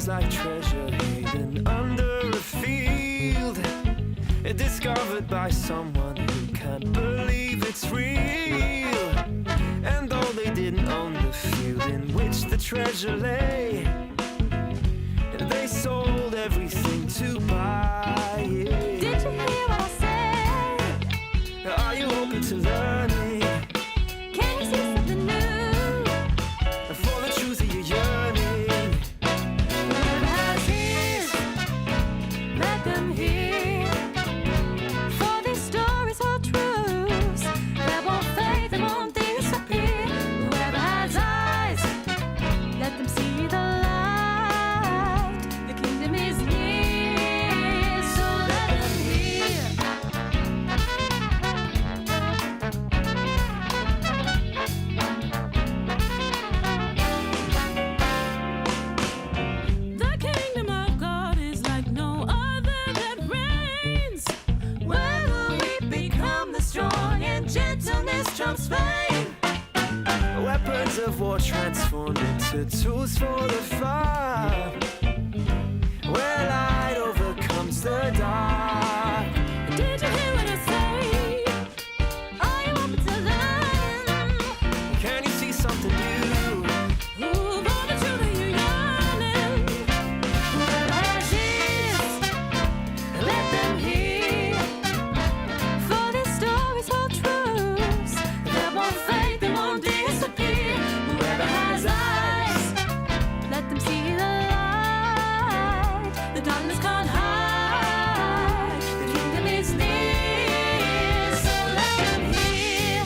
Like treasure hidden under a field, discovered by someone who can't believe it's real. And though they didn't own the field in which the treasure lay, they sold everything to buy it. Did you hear what I said? Are Weapons of war transformed into tools for the fire, where light overcomes the dark. Did you hear what I say? Are you open to learn? Can you see something new? Move on to the yearning. Whoever has ears, let them hear. For this story's all truths that won't fade, they won't disappear. Whoever has eyes, let them see the light. The darkness can't hide. The kingdom is near, so let them hear.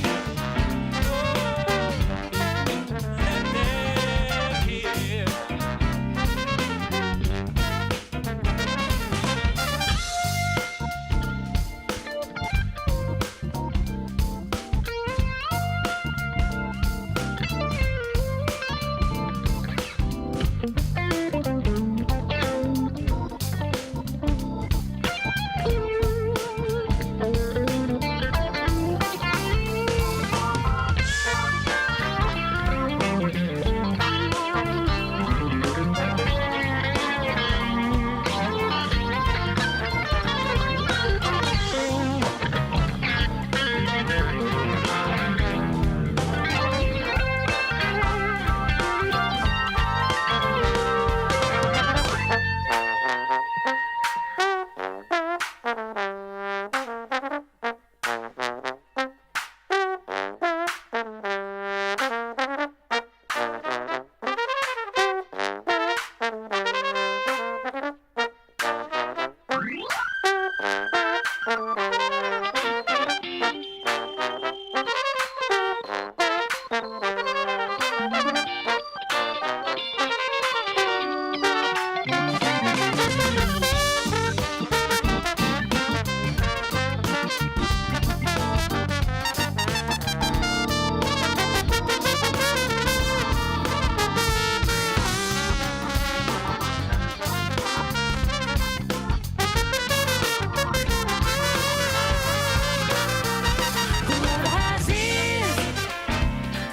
Whoever has ears,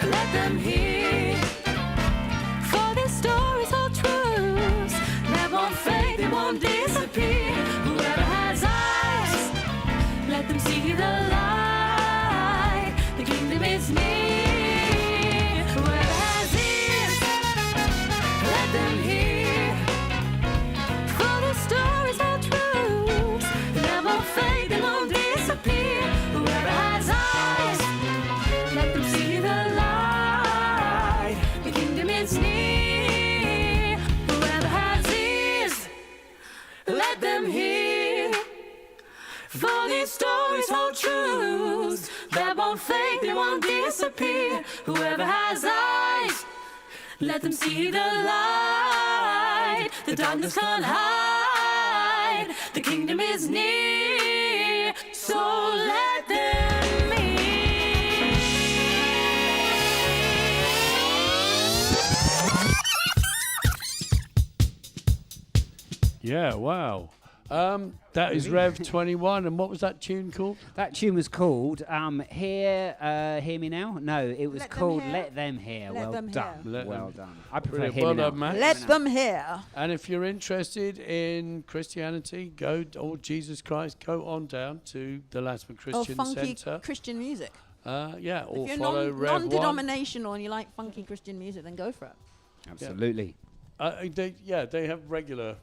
let them hear. For this story's all truths that won't fade, they won't disappear. Whoever has eyes, let them see the light. The kingdom is near. Whoever has ears, let them hear. For this story's all truths that won't fade, they won't disappear. Whoever has eyes, let them see the light. The kingdom is near. Whoever has ears, let them hear. For these stories hold truths that won't fade, they won't disappear. Whoever has eyes, let them see the light. The darkness can't hide. The kingdom is near, so let them in. Yeah, wow. That is Rev 21, and what was that tune called? That tune was called Hear Me Now? No, it was Let Them called Hear? Let Them Hear. Let Well Them done. Hear. Let Well Them- done. I prefer Brilliant. Hear Well Me Now. done, Matt. Let them hear. And if you're interested in Christianity, or Jesus Christ, go on down to the Latimer Oh, Christian funky Centre. Christian music. Yeah, or If you're follow Rev 1. non-denominational and you like funky Christian music, then go for it. Absolutely. They have regular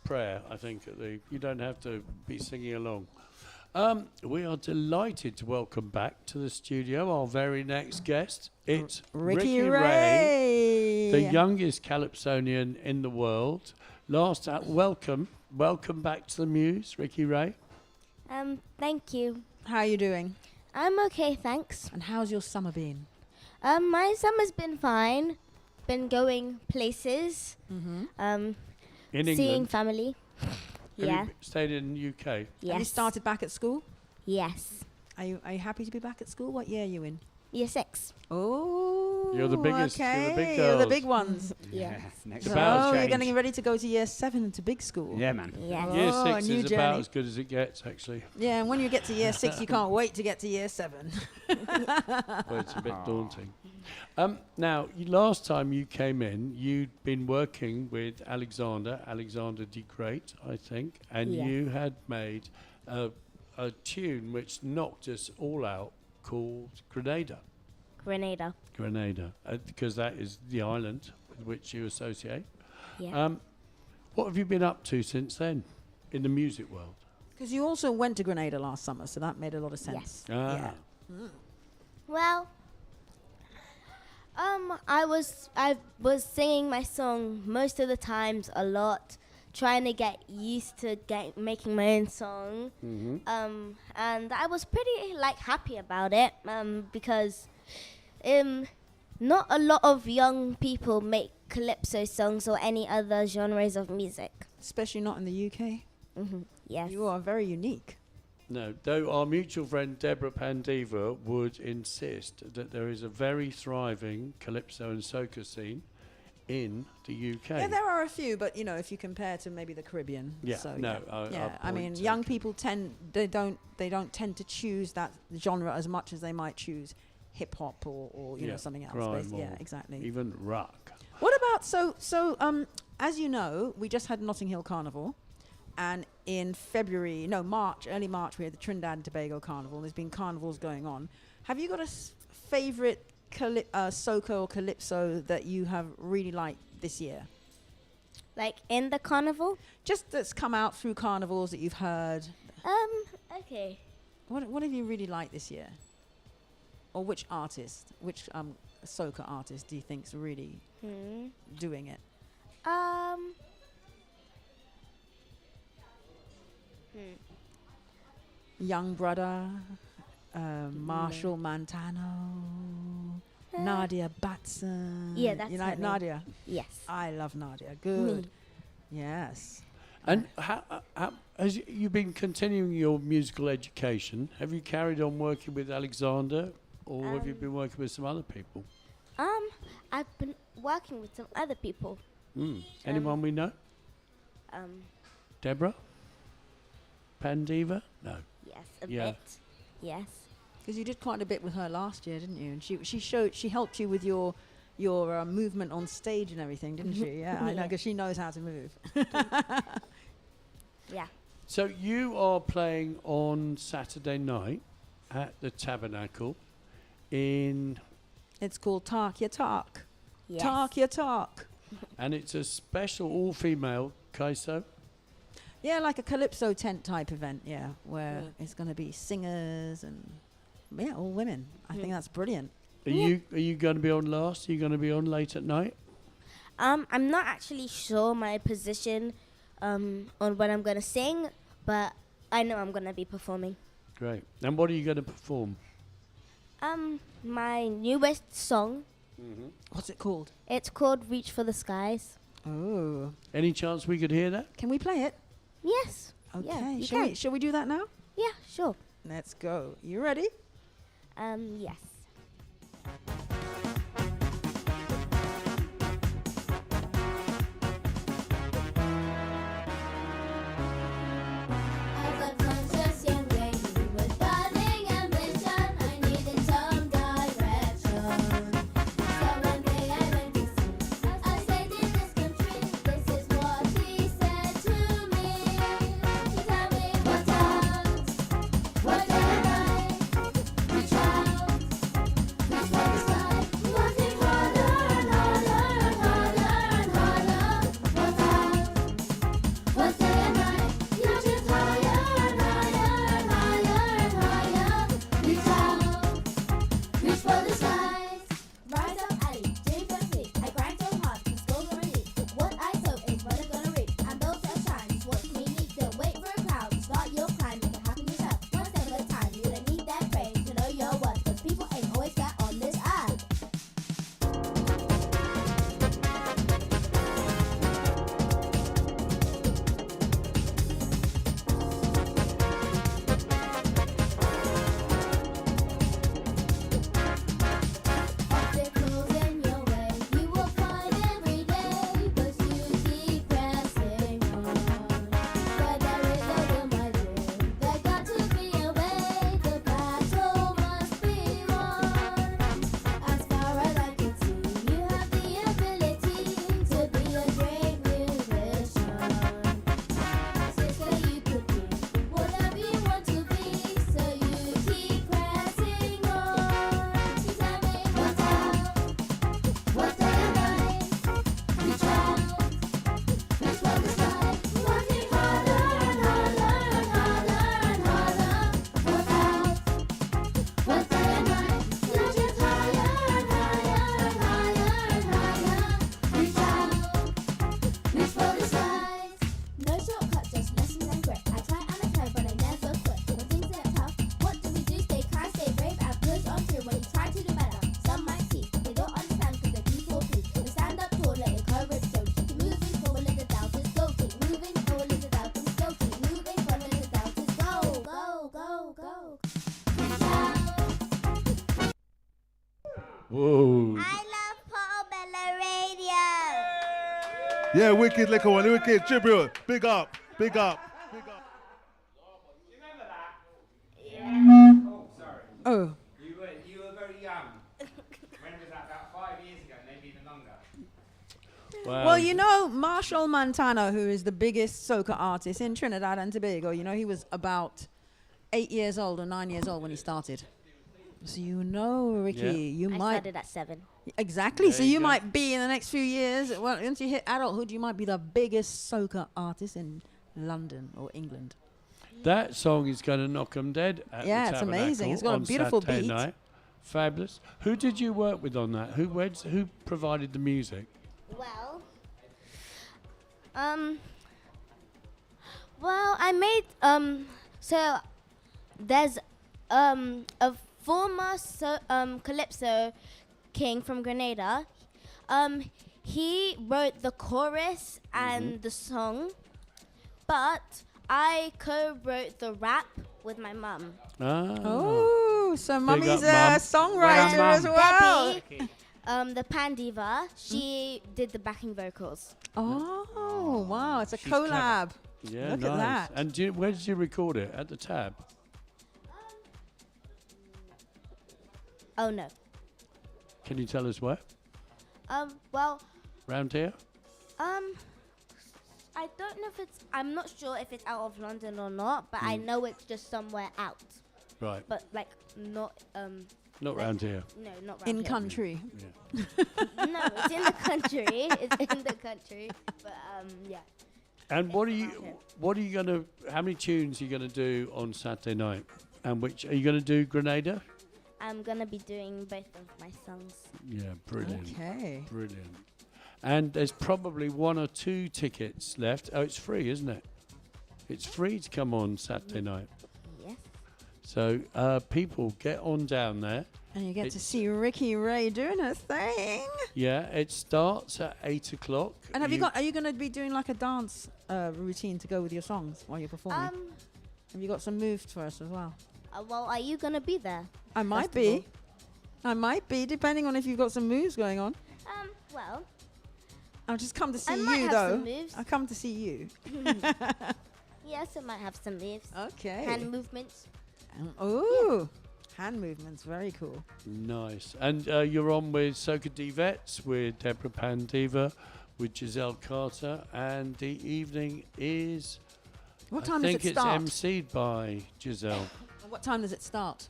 prayer, I think. You don't have to be singing along. We are delighted to welcome back to the studio our very next guest. It's Ricky Ray, the youngest Calypsonian in the world. Welcome back to the Muse, Ricky Ray. Thank you. How are you doing? I'm okay, thanks. And how's your summer been? My summer's been fine. Been going places. Mm-hmm. In seeing England? family. Have Yeah. you stayed in the UK? Yes. Have you started back at school? Yes. Are you happy to be back at school? What year are you in? Year 6. Oh, You're the biggest. Okay. You're the big You're the girls. big ones. Yeah. Next The So battle's you're changed. getting ready to go to year 7 into big school. Yeah, man. Yes. Year Oh, a 6 new is about journey. as good as it gets, actually. Yeah, and when you get to year 6, you can't wait to get to year 7. But it's a bit daunting. Now, last time you came in, you'd been working with Alexander the Great, I think, and Yeah. you had made a tune which knocked us all out called Grenada. Grenada. Grenada, because that is the island with which you associate. Yeah. What have you been up to since then in the music world? Because you also went to Grenada last summer, so that made a lot of sense. Yes. Ah, Well, I was singing my song most of the times a lot, trying to get used to making my own song. And I was pretty happy about it because not a lot of young people make calypso songs or any other genres of music. Especially not in the UK. Yes. You are very unique. no, though our mutual friend Deborah Pandiva would insist that there is a very thriving calypso and soca scene in the UK. Yeah, there are a few, but if you compare to maybe the Caribbean. Yeah, so, no, yeah. our I mean, point young taken. people they don't tend to choose that genre as much as they might choose hip hop or something else. grime Yeah, or exactly. even rock. What about as you know, we just had Notting Hill Carnival, and in early March, we had the Trinidad and Tobago Carnival. There's been carnivals going on. Have you got a favorite soca or calypso that you have really liked this year? Like in the carnival? Just that's come out through carnivals that you've heard. Okay. What have you really liked this year? Or which soca artist do you think's really doing it? Young Brother, Marshall Montano, Nadia Batson. Yeah, that's you her like name. Nadia? Yes. I love Nadia. Good. Me. Yes. And how has you been continuing your musical education? Have you carried on working with Alexander, or have you been working with some other people? I've been working with some other people. Anyone we know? Deborah? Pandiva? No. Yes, a Yeah. bit. Yes. Because you did quite a bit with her last year, didn't you? And she helped you with your movement on stage and everything, didn't she? Yeah, I know, Yeah. because she knows how to move. Yeah. So you are playing on Saturday night at the Tabernacle in, It's called Talk Your Talk. Yes. Talk Your Talk. and it's a special all-female Kaiso. Yeah, like a calypso tent type event, where it's going to be singers and, all women. I think that's brilliant. Are you going to be on last? Are you going to be on late at night? I'm not actually sure my position on when I'm gonna sing, but I know I'm gonna be performing. Great. And what are you going to perform? My newest song. What's it called? It's called "Reach for the Skies." Oh. Any chance we could hear that? Can we play it? Yes. Okay. Yeah, you shall we can. shall we do that now? Yeah, sure. Let's go. You ready? Yes. As a conscious young lady with burning ambition, I needed some direction. So one day I went to see a sage in this country. This is what he said to me. He told me, what else? What am I? Reach out. Whoa. I love Portobello Radio. Yeah, wicked, liquor one, wicked, tribute. Big up, big up. Oh, sorry. Oh. You were very young. When was that? About 5 years ago, maybe even longer. Well, you know, Marshall Montano, who is the biggest soca artist in Trinidad and Tobago, you know, he was about 8 years old or 9 years old when he started. So you know, Ricky, you I might... started at 7. Exactly. There So you you go. might be in the next few years, well, once you hit adulthood, you might be the biggest soca artist in London or England. That song is going to knock 'em dead at Yeah, the it's amazing. It's got a on beautiful Saturday beat. night. Fabulous. Who did you work with on that? Who provided the music? Well, I made so there's a former calypso king from Grenada. He wrote the chorus and the song, but I co-wrote the rap with my mum. Oh, so Big mummy's up, a Mum. songwriter Well, as well. Debbie, the pan diva, she did the backing vocals. Oh, wow. It's a She's collab. Yeah, Look nice. at that. And where did you record it? At the Tab? Oh no. Can you tell us where? Well, Round here? I don't know if I'm not sure if it's out of London or not, but I know it's just somewhere out. Right. But like not Not round here. No, not round In here. country. Yeah. No, it's in the country. It's in the country. But yeah. And what are you gonna? How many tunes are you gonna do on Saturday night? And which are you gonna do? Grenada? I'm gonna be doing both of my songs. Yeah, brilliant. Okay. Brilliant. And there's probably 1 or 2 tickets left. Oh, it's free, isn't it? It's free to come on Saturday night. Yes. So people get on down there. And you get to It's- see Ricky Ray doing her thing. Yeah, it starts at 8 o'clock. And are you going to be doing like a dance routine to go with your songs while you're performing? Have you got some moves for us as well? Well, are you gonna be there? I might be. I might be, depending on if you've got some moves going on. Well, I'll just come to see I might you, have though. some moves. I'll come to see you. yes, I might have some moves. Okay. Hand movements. Oh, hand movements, very cool. Nice. And you're on with Soca Divettes, with Deborah Pandiva, with Giselle Carter, and the evening is... What time I does think it start? it's emceed by Giselle. What time does it start?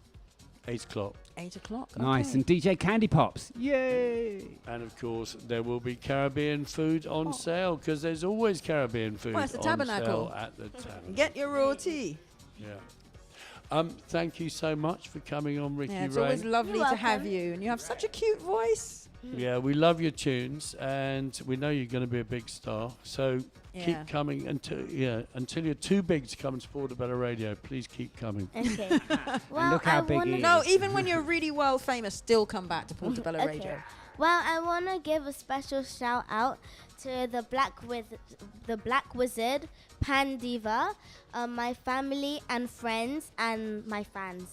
8 o'clock. 8 o'clock. Nice. Okay. And DJ Candy Pops. Yay! And of course, there will be Caribbean food on sale, because there's always Caribbean food Well, it's the on Tabernacle. sale at the Tabernacle. Get your roti. Yeah. Thank you so much for coming on, Ricky Yeah, it's Ray. always lovely You're to have welcome. you. And you have such a cute voice. Yeah, we love your tunes, and we know you're going to be a big star. So Yeah. keep coming until you're too big to come and Portobello Radio. Please keep coming. Okay. well, look how I big wanna he No, is. even when you're really well famous, still come back to Portobello Okay. Radio. Well, I want to give a special shout out to the Black Wizard, Pan Diva, my family and friends, and my fans.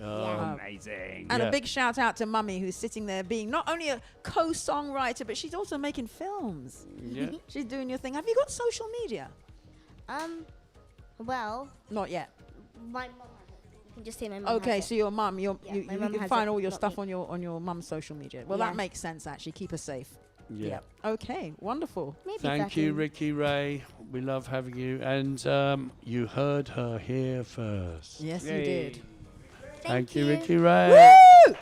Amazing. And Yeah. a big shout out to Mummy, who's sitting there being not only a co-songwriter, but she's also making films. Yeah. She's doing your thing. Have you got social media? Well, Not yet. my mom has it. You can just say my mom. Okay, has so it. your mum, Yeah, you my mum can has find it, all your not stuff me. on your mum's social media. Well, Yeah. that makes sense actually. Keep her safe. Yeah. Okay, wonderful. Maybe Thank back you, in- Ricky Ray. We love having you. And you heard her here first. Yes, you Yay. did. Thank you, you. Ricky Ray. Woo!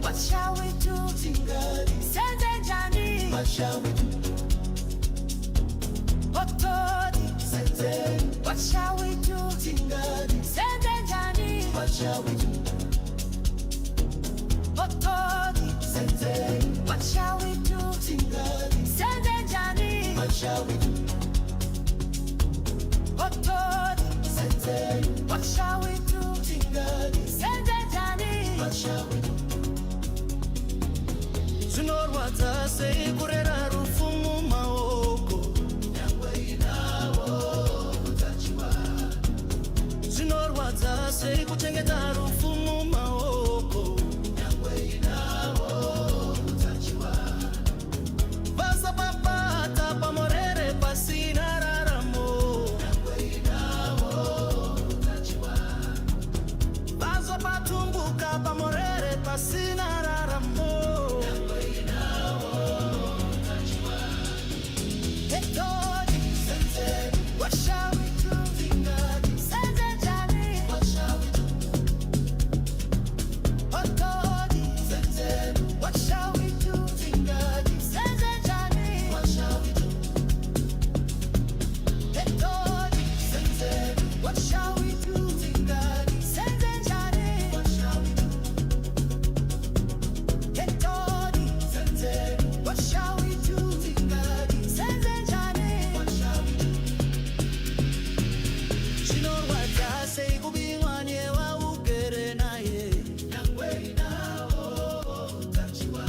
What shall we do? Sende Johnny. What shall we do? What shall we do? Otori, Sensei, what shall we do? Tingadi, Senze Johnny, what shall we do? Otori, Sensei, what shall we do? Tingadi, Senze Johnny, what shall we do? Zvinorwadza sei kurera rufumu maoko Nyangwe inawo utachiwa. zvinorwadza sei kuchengeta rufumu maoko Nyangwe inawo utachiwa. vasapapata pamorere pasina raramo Nyangwe inawo utachiwa. vazopatumbuka pamorere pasina raramo Otori, Sensei, what shall we do? Tingadi, Senze Johnny, what shall we do? Otori, Sensei, what shall we do? Tingadi, Senze Johnny, what shall we do? Otori, Sensei, what shall we do? Tingadi, Senze Johnny, what shall we do? Otori, Sensei, what shall we do? Tingadi, Senze Johnny, what shall we do? zvinorwadza sei kubiwa newaugere naye Nyangwe inawo utachiwa.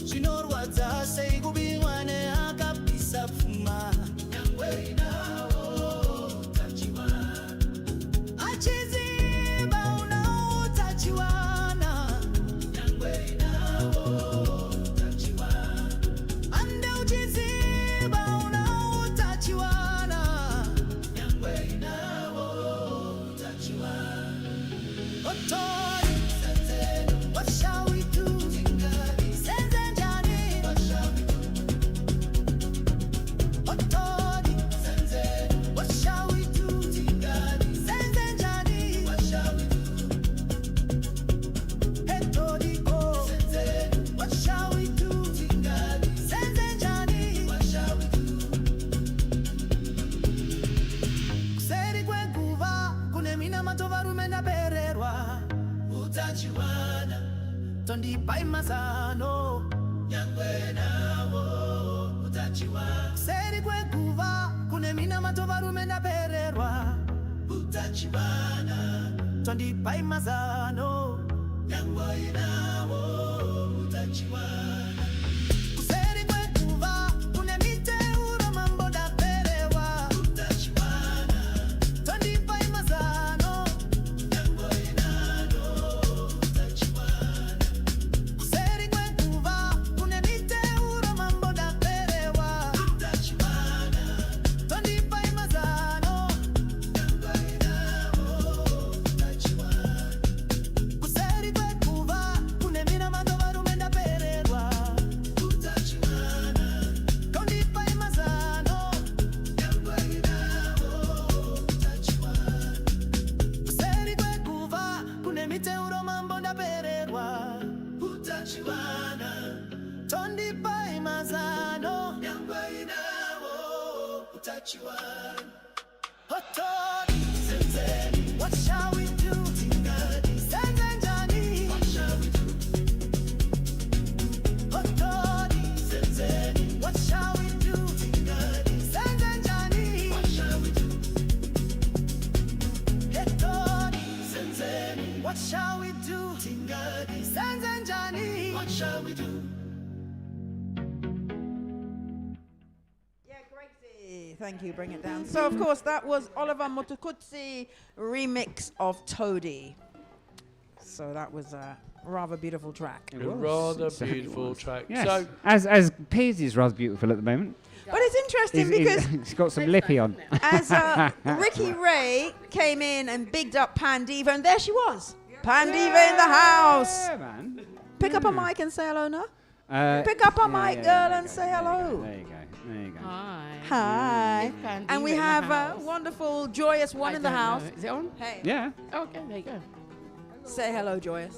zvinorwadza sei kubiwa neakabvisa pfuma Nyangwe inawo utachiwa. achiziba unautachiwana, Nyangwe inawo utachiwa. ande uchiziba unautachiwana, Nyangwe inawo utachiwa. Otori, Sensei, what shall we do? Tingadi, Senze Johnny, what shall we do? Otori, Sensei, what shall we do? Tingadi, Senze Johnny, what shall we do? Etoriko, Sensei, what shall we do? Tingadi, Senze Johnny, what shall we do? kuseri kweguva kune mina matovarume ndapererwa, Utachiwana. tondipai mazano. Nyangwe nawo utachiwa. Kuseri kweguva kune mina matovarume ndapererwa, Utachiwana. tondipai mazano. Nyangwe nawo utachiwana. Kuseri kweguva kune miteuro mambo ndapererwa, Utachiwana. tondipai mazano. Nyangwe nawo utachiwana. Kuseri kweguva kune miteuro mambo ndapererwa, Utachiwana. tondipai mazano. Nyangwe nawo utachiwana. Kuseri kweguva kune mina matovarume ndapererwa, Utachiwana. tondipai mazano. Nyangwe nawo utachiwana. Kuseri kwekuva kune miteuro mambo ndapererwa, Utachiwana. tondipai mazano. Nyangwe nawo utachiwana. Otori, Sensei, what shall we do? Tingadi, Senze Johnny, what shall we do? Otori, Sensei, what shall we do? Tingadi, Senze Johnny, what shall we do? Otori, Sensei, what shall we do? Tingadi, Senze Johnny, what shall we do? Yeah, great. Thank you. Bring it down. So, of course, that was Oliver Motukutsi remix of Toady. So that was a rather beautiful track. A rather beautiful track. Yes. So, as Piers is rather beautiful at the moment. But it's interesting because He's got some lippy on. as Ricky Ray came in and bigged up Pandiva, and there she was. Pandiva in the house. Yeah, man. Pick up a mic and say hello now. Uh, Pick up a yeah, mic, yeah, girl, there and you say go, hello. There you go. There you go. Hi. Hi. Pandiva And we in the have a house. wonderful, joyous one in the don't know. house. Is it on? Hey. Yeah. Okay, there you go. Say hello, Joyous.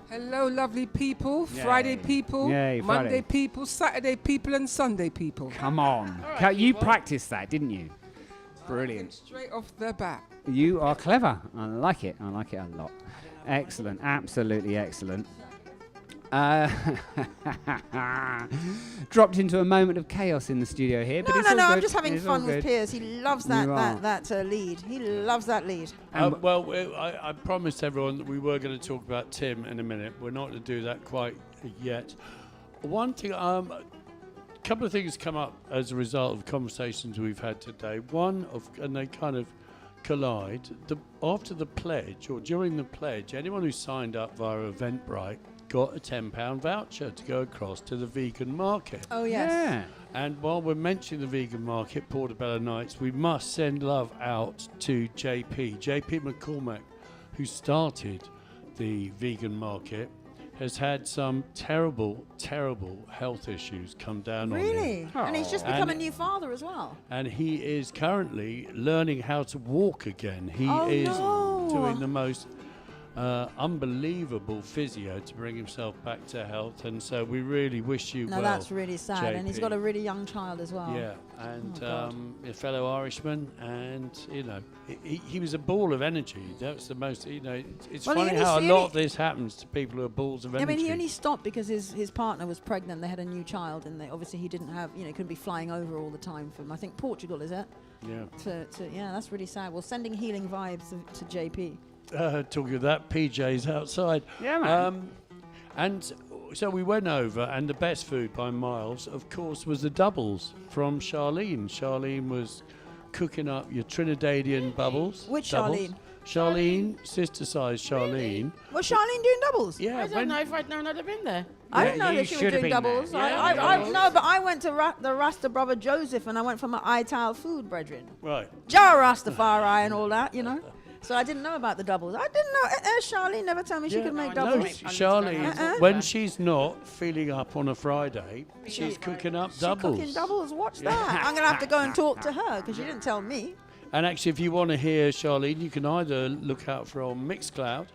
Hello, lovely people, Yay. Friday people, Yay, Monday Friday. people, Saturday people, and Sunday people. Come on. You practiced that, didn't you? Brilliant. Straight off the bat. You are clever. I like it. I like it a lot. Excellent. Absolutely excellent. Dropped into a moment of chaos in the studio here. But it's all I'm good. just having It's all fun with good. Piers. He loves that You are. lead. He loves that lead. Well, I promised everyone that we were going to talk about Tim in a minute. We're not going to do that quite yet. One thing, a couple of things come up as a result of conversations we've had today. And they kind of collide. After the pledge, or during the pledge, anyone who signed up via Eventbrite got a £10 voucher to go across to the vegan market. Oh, yes. Yeah. And while we're mentioning the vegan market, Portobello Nights, we must send love out to JP McCormack, who started the vegan market, has had some terrible, terrible health issues come down on him. Really? And he's just become a new father as well. And he is currently learning how to walk again. He Oh, is no. doing the most unbelievable physio to bring himself back to health. And so we really wish you well. No, that's really sad. JP. And he's got a really young child as well. Yeah, and God. a fellow Irishman, and he was a ball of energy. That's the most, it's Well, funny he how a only- lot of this happens to people who are balls of I energy. mean, he only stopped because his partner was pregnant. They had a new child, and obviously he didn't have, couldn't be flying over all the time from, I think, Portugal, is it? Yeah. Yeah, that's really sad. Well, sending healing vibes to JP. Talking of that, PJ's outside. Yeah, man. And so we went over, and the best food by miles, of course, was the doubles from Charlene. Charlene was cooking up your Trinidadian bubbles. Which doubles. Charlene? Charlene, sister size Charlene. Was Charlene doing doubles? Yeah, I don't know if I'd known I'd have been there. I Yeah, didn't know you that she was should have doing been there. doubles. Yeah, No, but I went to the Rasta brother Joseph, and I went for my Ital food, brethren. Right. Jah Rastafari and all that, So I didn't know about the doubles. I didn't know. Charlene never told me she could make doubles. No, Charlene, when she's not feeling up on a Friday, she's cooking up doubles. Cooking doubles. Watch that. I'm gonna have to go and talk to her because she didn't tell me. And actually, if you want to hear Charlene, you can either look out for on Mixcloud,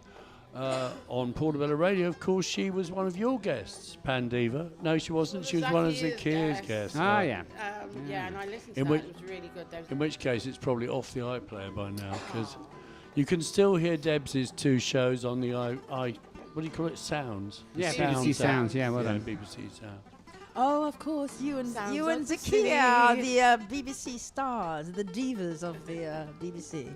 on Portobello Radio. Of course, she was one of your guests, Pandiva. No, she wasn't. She was one of Zakir's guests. Ah, yeah. Yeah, and I listened to In that. which- It was really good. In which case, it's probably off the iPlayer by now, because you can still hear Debs' two shows on the what do you call it? Sounds. Yeah, Sound BBC Sounds, yeah, well yeah, done. BBC Sound. Oh, of course, you and Sounds Zakia of are the the BBC stars, the divas of the BBC.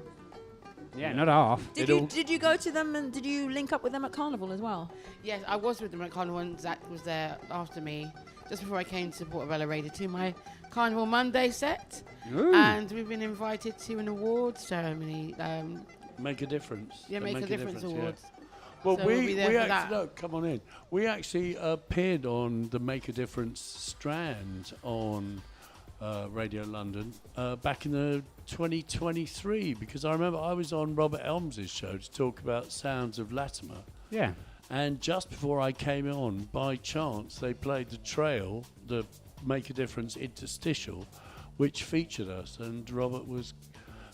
Yeah, not half. Did you go to them and did you link up with them at Carnival as well? Yes, I was with them at Carnival, and Zach was there after me, just before I came to Portobello Radio to my Carnival Monday set. Ooh. And we've been invited to an awards ceremony. Make a difference. Yeah, The Make a Difference yeah. Awards. Well, So we'll be we there for actually that. no, come on in. We actually appeared on the Make a Difference strand on Radio London back in the 2023, because I remember I was on Robert Elms's show to talk about Sounds of Latimer. Yeah. And just before I came on, by chance, they played the trail, the Make a Difference interstitial, which featured us, and Robert was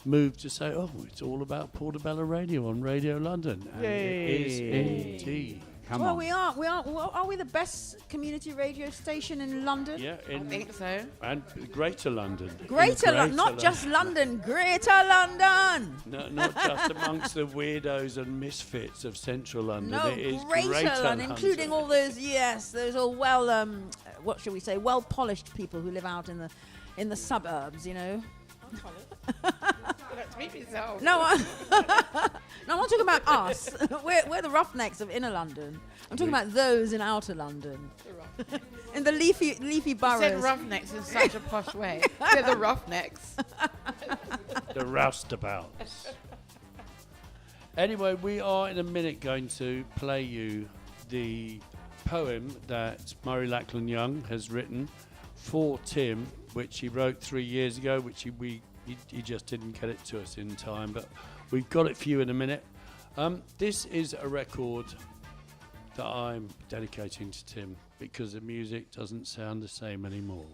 moved to say, "Oh, it's all about Portobello Radio on Radio London," and it is indeed. Well, we are. Well, are we the best community radio station in London? Yeah, I think so. And Greater London. Greater London, not just London, Greater London. No, not just amongst the weirdos and misfits of Central London. No, it is Greater London, including all those. Yes, those all what shall we say? Well polished people who live out in the suburbs. Speak for yourself. No, I'm not talking about us. We're the roughnecks of inner London. I'm talking about those in outer London. In the leafy You boroughs. said roughnecks in such a posh way. They're the roughnecks. The roustabouts. Anyway, we are in a minute going to play you the poem that Murray Lachlan Young has written for Tim, which he wrote 3 years ago, which he just didn't get it to us in time, but we've got it for you in a minute. This is a record that I'm dedicating to Tim because the music doesn't sound the same anymore.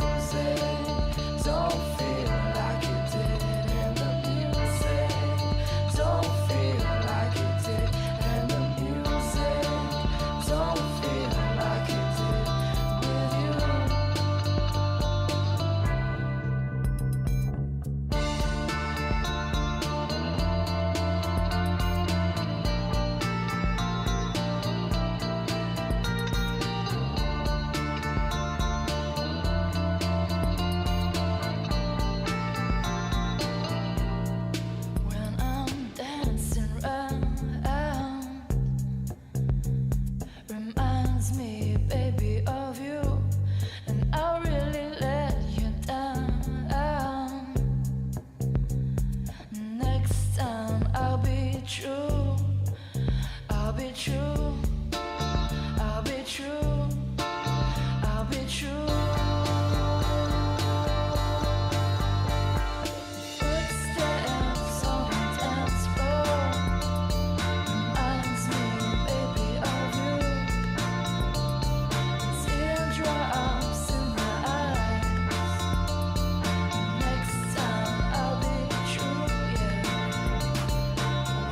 music don't feel like it did, and the music don't feel like it did, and the music don't feel like it did with you. When I'm dancing around, reminds me, baby, of you, and I really let you down. Next time I'll be true, I'll be true, I'll be true, I'll be true. Footsteps on the dance floor reminds me, baby, of you. Teardrops in my eyes. Next time I'll be true, yeah.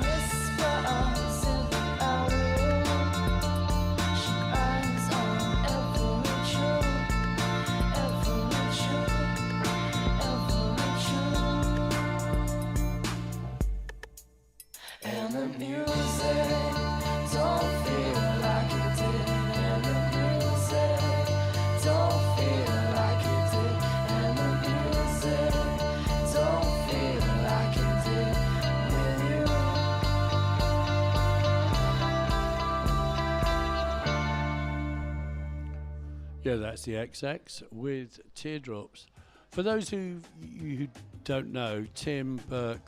Whispers in the outer room. She cries on every tune, every tune, every tune. And the music don't feel like it did, and the music don't feel like it did, and the music don't feel like it did with you. Yeah, that's the XX with Teardrops. For those who don't know, Tim Burke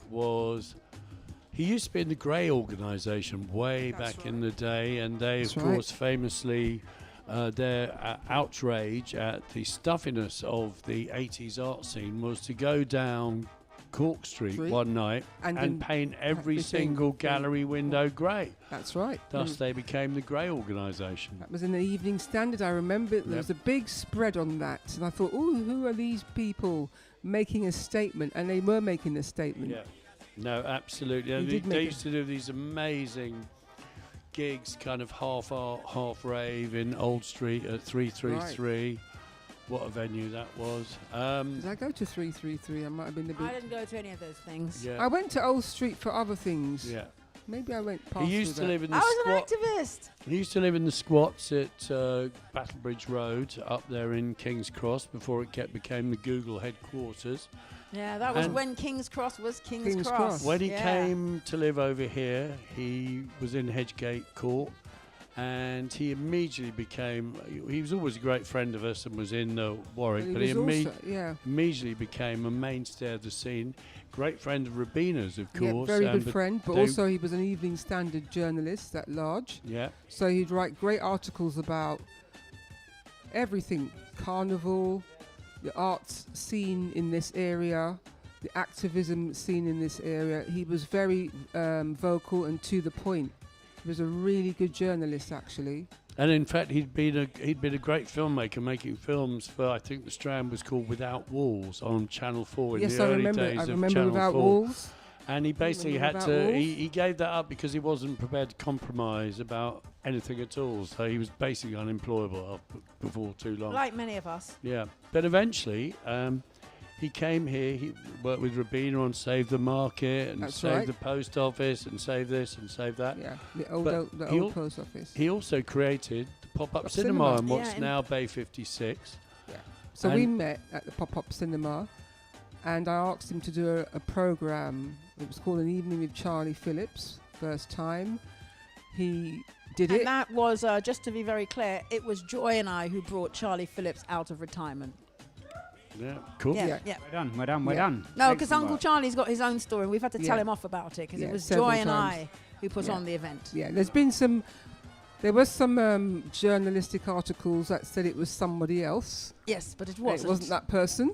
he used to be in the Grey organisation way back in the day, and they, That's of right. course, famously, their outrage at the stuffiness of the 80s art scene was to go down Cork Street one night And and then paint every everything single gallery window grey. That's right. Thus, they became the Grey organisation. That was in the Evening Standard. I remember there was a big spread on that, and I thought, "Oh, who are these people making a statement?" And they were making a statement. Yeah. No, absolutely. He And did they make used to do these amazing gigs, kind of half art, half rave in Old Street at 333. What a venue that was. Did I go to 333? I might have been a I bit. didn't go to any of those things. Yeah. I went to Old Street for other things. Yeah. Maybe I went past. He used to through live that. in the I was an squat. activist. He used to live in the squats at Battlebridge Road up there in King's Cross before it became the Google headquarters. Yeah, that was And when King's Cross was King's, King's Cross. Cross. When he Yeah. came to live over here, he was in Hedgegate Court, and he immediately became. He was always a great friend of us and was in Warwick, But but he he was also- immediately became a mainstay of the scene. Great friend of Rabina's, of Yeah, course. very and good friend, but they- also he was an Evening Standard journalist at large. Yeah. So he'd write great articles about everything: carnival, the arts scene in this area, the activism scene in this area. He was very vocal and to the point. He was a really good journalist, actually. And in fact, he'd been a great filmmaker, making films for, I think the Strand was called Without Walls on Channel 4 in Yes, the I early remember. days I of remember Channel Without 4. Walls. And he basically had Without to. Walls. He gave that up because he wasn't prepared to compromise about anything at all. So he was basically unemployable before too long. Like many of us. Yeah, but eventually he came here. He worked with Rabina on Save the Market and That's Save right. the Post Office and Save this and Save that. Yeah, the old, But the he old al- post office. He also created the pop-up cinema Cinema. in what's Yeah, in- now Bay 56. So we And- met at the pop-up cinema, and I asked him to do a program. It was called An Evening with Charlie Phillips. First time, he did And it. that was, just to be very clear, it was Joy and I who brought Charlie Phillips out of retirement. Yeah, cool. Yeah. We're done. No, because Uncle Charlie's got his own story, and we've had to tell Yeah. him off about it because Yeah, it was several Joy and times. I who put Yeah. on the event. Yeah, there was some journalistic articles that said it was somebody else. Yes, but it And wasn't. It wasn't that person.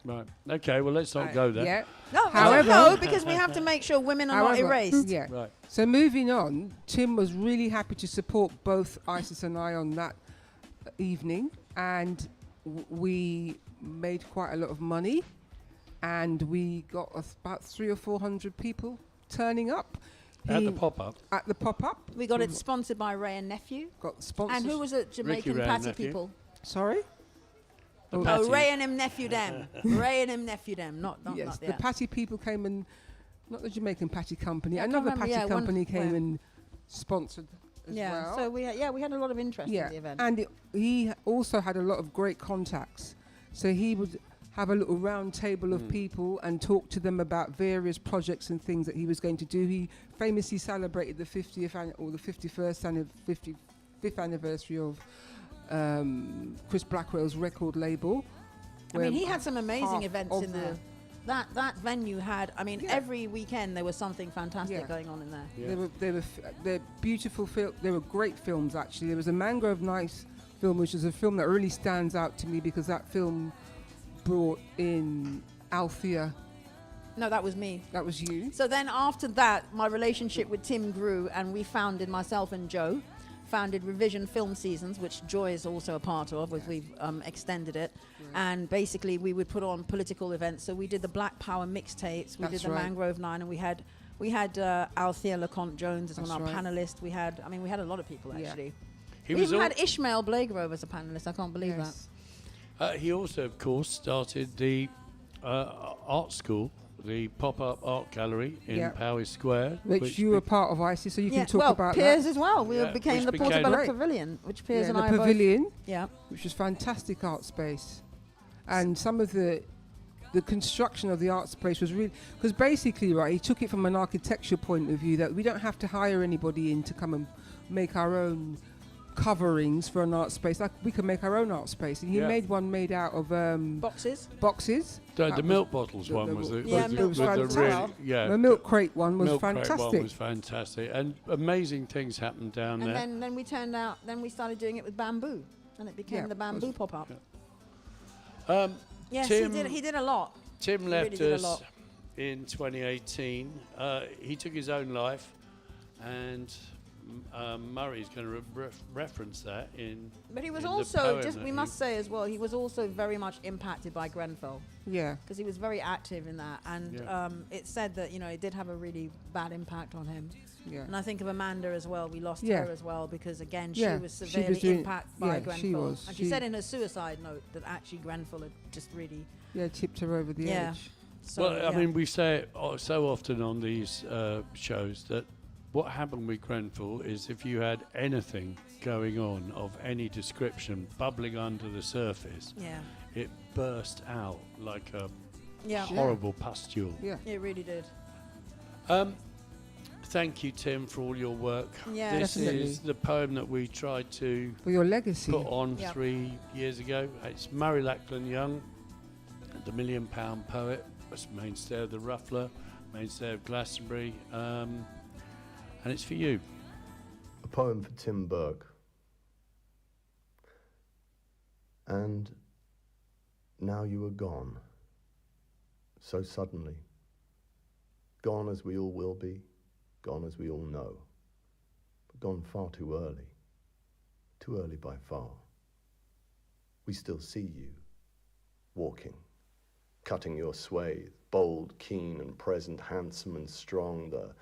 Right. Okay. Well, let's not go there. Yeah. No, However- no, because we have to make sure women are not However, erased. Yeah. Right. So moving on, Tim was really happy to support both Isis and I on that evening, and we made quite a lot of money, and we got about 300 or 400 people turning up. At the pop-up? At the pop-up. We got it sponsored by Ray and Nephew. Got sponsored. And who was it? Jamaican Ray and Patty Nephew. people. Sorry? Oh, Ray and him nephew them. Ray and him nephew them. Not Yes, not the yeah. Patty people came and, not the Jamaican Patty Company, Yeah, I can't another remember, Patty yeah, company one- came yeah. and sponsored as Yeah. well. So we had a lot of interest in the event. And he also had a lot of great contacts. So he would have a little round table of people and talk to them about various projects and things that he was going to do. He famously celebrated the 50th or the 55th anniversary of Chris Blackwell's record label. I mean, he had some half amazing events of in there. That venue had. I mean, every weekend there was something fantastic Yeah. going on in there. Yeah. They're beautiful they were great films, actually. There was a Mangrove Nights film, which is a film that really stands out to me because that film brought in Althea. No, that was me. That was you. So then after that, my relationship with Tim grew, and we founded, myself and Joe, founded Revision Film Seasons, which Joy is also a part of, which we've extended it. And basically we would put on political events. So we did the Black Power mixtapes, we That's did the right. Mangrove Nine, and we had Althea LeConte Jones as one of That's our right. panelists. We had a lot of people Yeah. actually. He We was even al- had Ishmael Blagrove as a panelist. I can't believe Yes. He also, of course, started the art school, the pop-up art gallery in Yeah. Powys Square. Which you were part of, Icy, so you can talk about Piers that. as well. We Yeah, became which the became- Portobello Right. Pavilion, which Piers Yeah, and the I both- Pavilion, Yeah. which was fantastic art space. And some of the construction of the art space was really, because basically, right, he took it from an architecture point of view that we don't have to hire anybody in to come and make our own coverings for an art space. Like, we can make our own art space. And he Yeah. made one made out of boxes. Boxes. The That milk bottles the- one the- was the, Yeah, was milk was the bottles. really, yeah. The milk crate one was milk crate fantastic. one was fantastic, and amazing things happened down And there. then we started doing it with bamboo, and it became Yeah, the bamboo pop-up. Yes, Tim, he did a lot. Tim He left really did a us lot. in 2018. He took his own life, and Murray's going to reference that in. But he was in the also, poem just that we he- must say as well, he was also very much impacted by Grenfell. Yeah. Because he was very active in that, and Yeah. it said that it did have a really bad impact on him. Yeah. And I think of Amanda as well. We lost Yeah. her as well because again Yeah, she was she was severely doing- impacted by yeah, Grenfell. she was. And she She- said in her suicide note that actually Grenfell had just really. Yeah, tipped her over the Yeah. edge. So, Well, I yeah. mean, we say it so often on these shows that what happened with Grenfell is if you had anything going on of any description bubbling under the surface, Yeah. it burst out like a Yeah. horrible pustule. Yeah. It really did. Thank you, Tim, for all your work. Yeah. This Definitely. is the poem that we tried to For your legacy. put on Yep. 3 years ago. It's Murray Lachlan Young, the £1 Million Poet, was mainstay of the Ruffler, mainstay of Glastonbury, and it's for you. A poem for Tim Berg. And now you are gone, so suddenly. Gone as we all will be, gone as we all know, but gone far too early by far. We still see you, walking, cutting your swathe, bold, keen and present, handsome and strong, the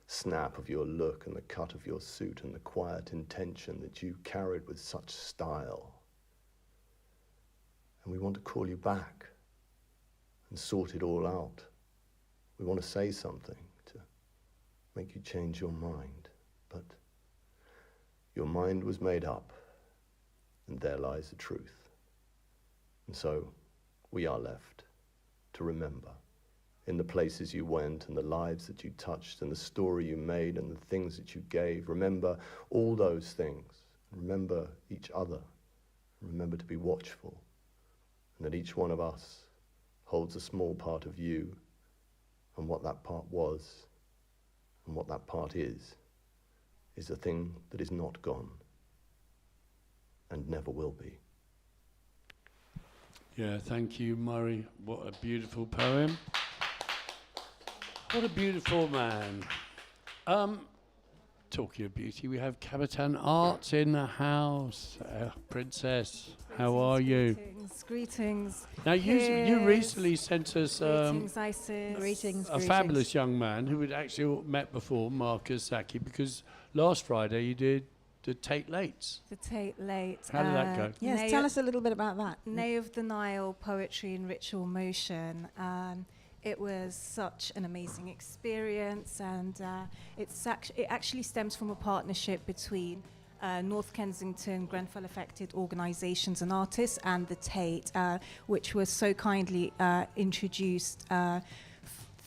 snap of your look and the cut of your suit and the quiet intention that you carried with such style. And we want to call you back and sort it all out. We want to say something to make you change your mind, but your mind was made up, and there lies the truth. And so we are left to remember in the places you went and the lives that you touched and the story you made and the things that you gave. Remember all those things. Remember each other. Remember to be watchful, and that each one of us holds a small part of you, and what that part was and what that part is a thing that is not gone and never will be. Yeah, thank you, Murray. What a beautiful poem. What a beautiful man. talking of beauty, we have Capitan Arts in the house. Princess, how are you? Greetings. Now, you recently sent us Greetings, Isis. Greetings. fabulous young man who had actually met before, Marcus Zaki, because last Friday you did the Tate Lates. The Tate Late. How did that go? Yes, tell us a little bit about that. Nay of the Nile, Poetry in Ritual Motion. It was such an amazing experience, and it actually stems from a partnership between North Kensington Grenfell affected organisations and artists and the Tate, which was so kindly introduced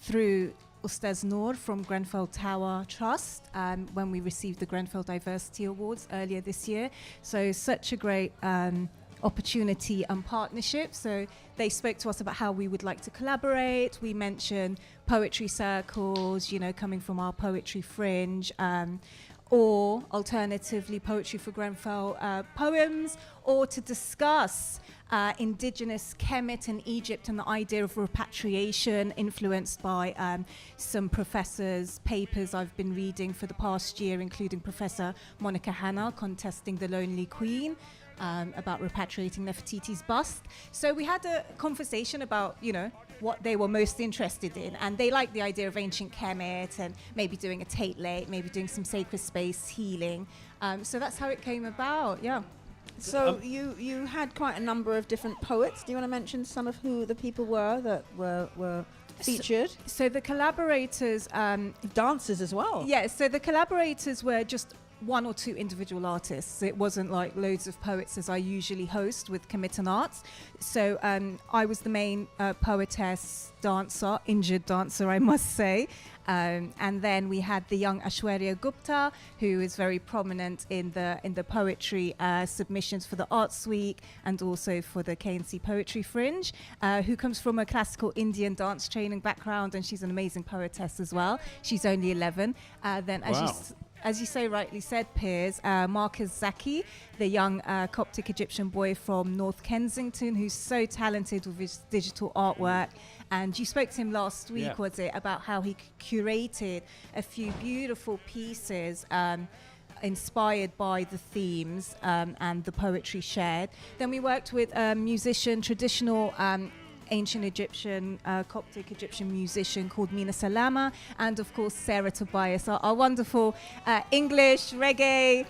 through Ustaz Noor from Grenfell Tower Trust when we received the Grenfell Diversity Awards earlier this year. So such a great opportunity and partnership. So they spoke to us about how we would like to collaborate. We mentioned poetry circles, coming from our poetry fringe, or alternatively poetry for Grenfell poems, or to discuss indigenous Kemet in Egypt and the idea of repatriation influenced by some professors' papers I've been reading for the past year, including Professor Monica Hanna contesting the Lonely Queen, about repatriating Nefertiti's bust. So we had a conversation about, what they were most interested in, and they liked the idea of ancient Kemet and maybe doing a Tate Late, maybe doing some sacred space healing. So that's how it came about, yeah. So you had quite a number of different poets. Do you want to mention some of who the people were that were featured? So the collaborators... dancers as well. Yeah, so the collaborators were just one or two individual artists. It wasn't like loads of poets as I usually host with Committed Arts. So I was the main poetess, dancer, injured dancer, I must say. And then we had the young Aishwarya Gupta, who is very prominent in the poetry submissions for the Arts Week and also for the KNC Poetry Fringe, who comes from a classical Indian dance training background, and she's an amazing poetess as well. She's only 11. Then, as you so rightly said, Piers, Marcus Zaki, the young Coptic Egyptian boy from North Kensington, who's so talented with his digital artwork. And you spoke to him last week, was it, about how he curated a few beautiful pieces inspired by the themes and the poetry shared. Then we worked with a musician, traditional ancient Egyptian, Coptic Egyptian musician called Mina Salama, and of course Sarah Tobias, our wonderful English reggae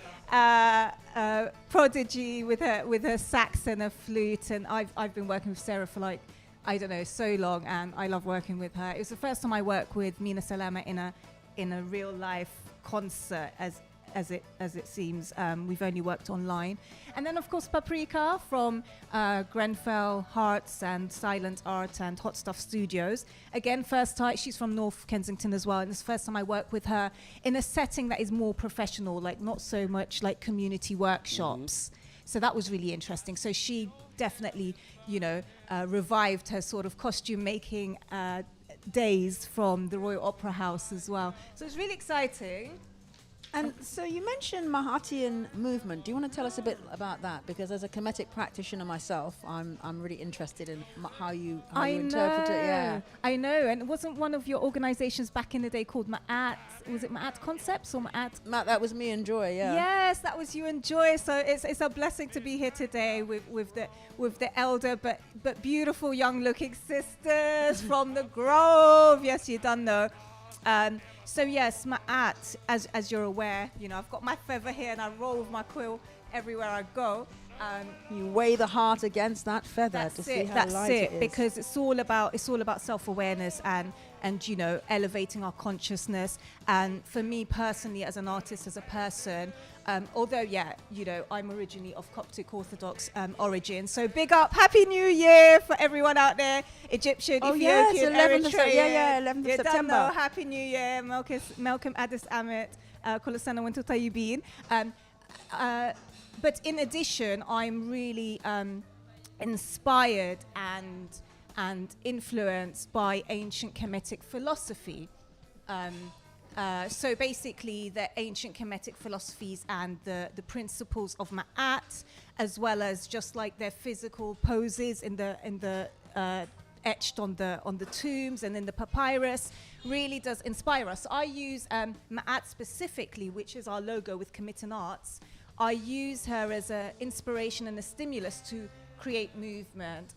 prodigy with her sax and her flute. And I've been working with Sarah for so long, and I love working with her. It was the first time I worked with Mina Salama in a real life concert, as it seems. We've only worked online. And then, of course, Paprika from Grenfell Hearts and Silent Art and Hot Stuff Studios. Again, first time. She's from North Kensington as well. And it's the first time I work with her in a setting that is more professional, not so much like community workshops. So that was really interesting. So she definitely, revived her sort of costume making days from the Royal Opera House as well. So it's really exciting. And so you mentioned Mahatian movement. Do you want to tell us a bit about that? Because as a Kemetic practitioner myself, I'm really interested in how you interpret it. Yeah, I know. And it wasn't one of your organisations back in the day called Ma'at? Was it Ma'at Concepts or Ma'at? That was me and Joy. Yeah. Yes, that was you and Joy. So it's a blessing to be here today with the elder but beautiful young looking sisters from the Grove. Yes, you done know. So yes, Ma'at, as you're aware, I've got my feather here and I roll with my quill everywhere I go. You weigh the heart against that feather to see how light it is. Because it's all about self-awareness and elevating our consciousness. And for me personally, as an artist, as a person, although I'm originally of Coptic Orthodox origin. So big up, Happy New Year for everyone out there, Egyptian, Ethiopian, 11th of September. Happy New Year, Malcolm Addis Amit, Kolasana Wintu Tayyibin. But in addition, I'm really inspired and influenced by ancient Kemetic philosophy. So basically, the ancient Kemetic philosophies and the principles of Ma'at, as well as just like their physical poses in the etched on the tombs and in the papyrus really does inspire us. I use Ma'at specifically, which is our logo with Committing Arts. I use her as an inspiration and a stimulus to create movement.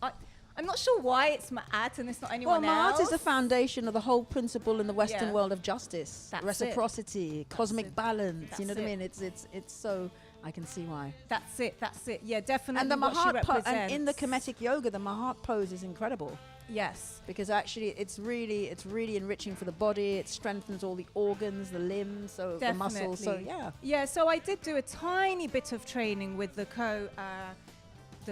I'm not sure why it's Ma'at and it's not anyone Well, else. Ma'at is the foundation of the whole principle in the Western Yeah. world of justice, That's reciprocity, cosmic balance. That's You know what I it. mean? It's so. I can see why. That's it. Yeah, definitely. And the what she Mahat and in the represents. Kemetic yoga, the Mahat pose is incredible. Yes, because actually it's really enriching for the body. It strengthens all the organs, the limbs, so the muscles. So yeah. So I did do a tiny bit of training with the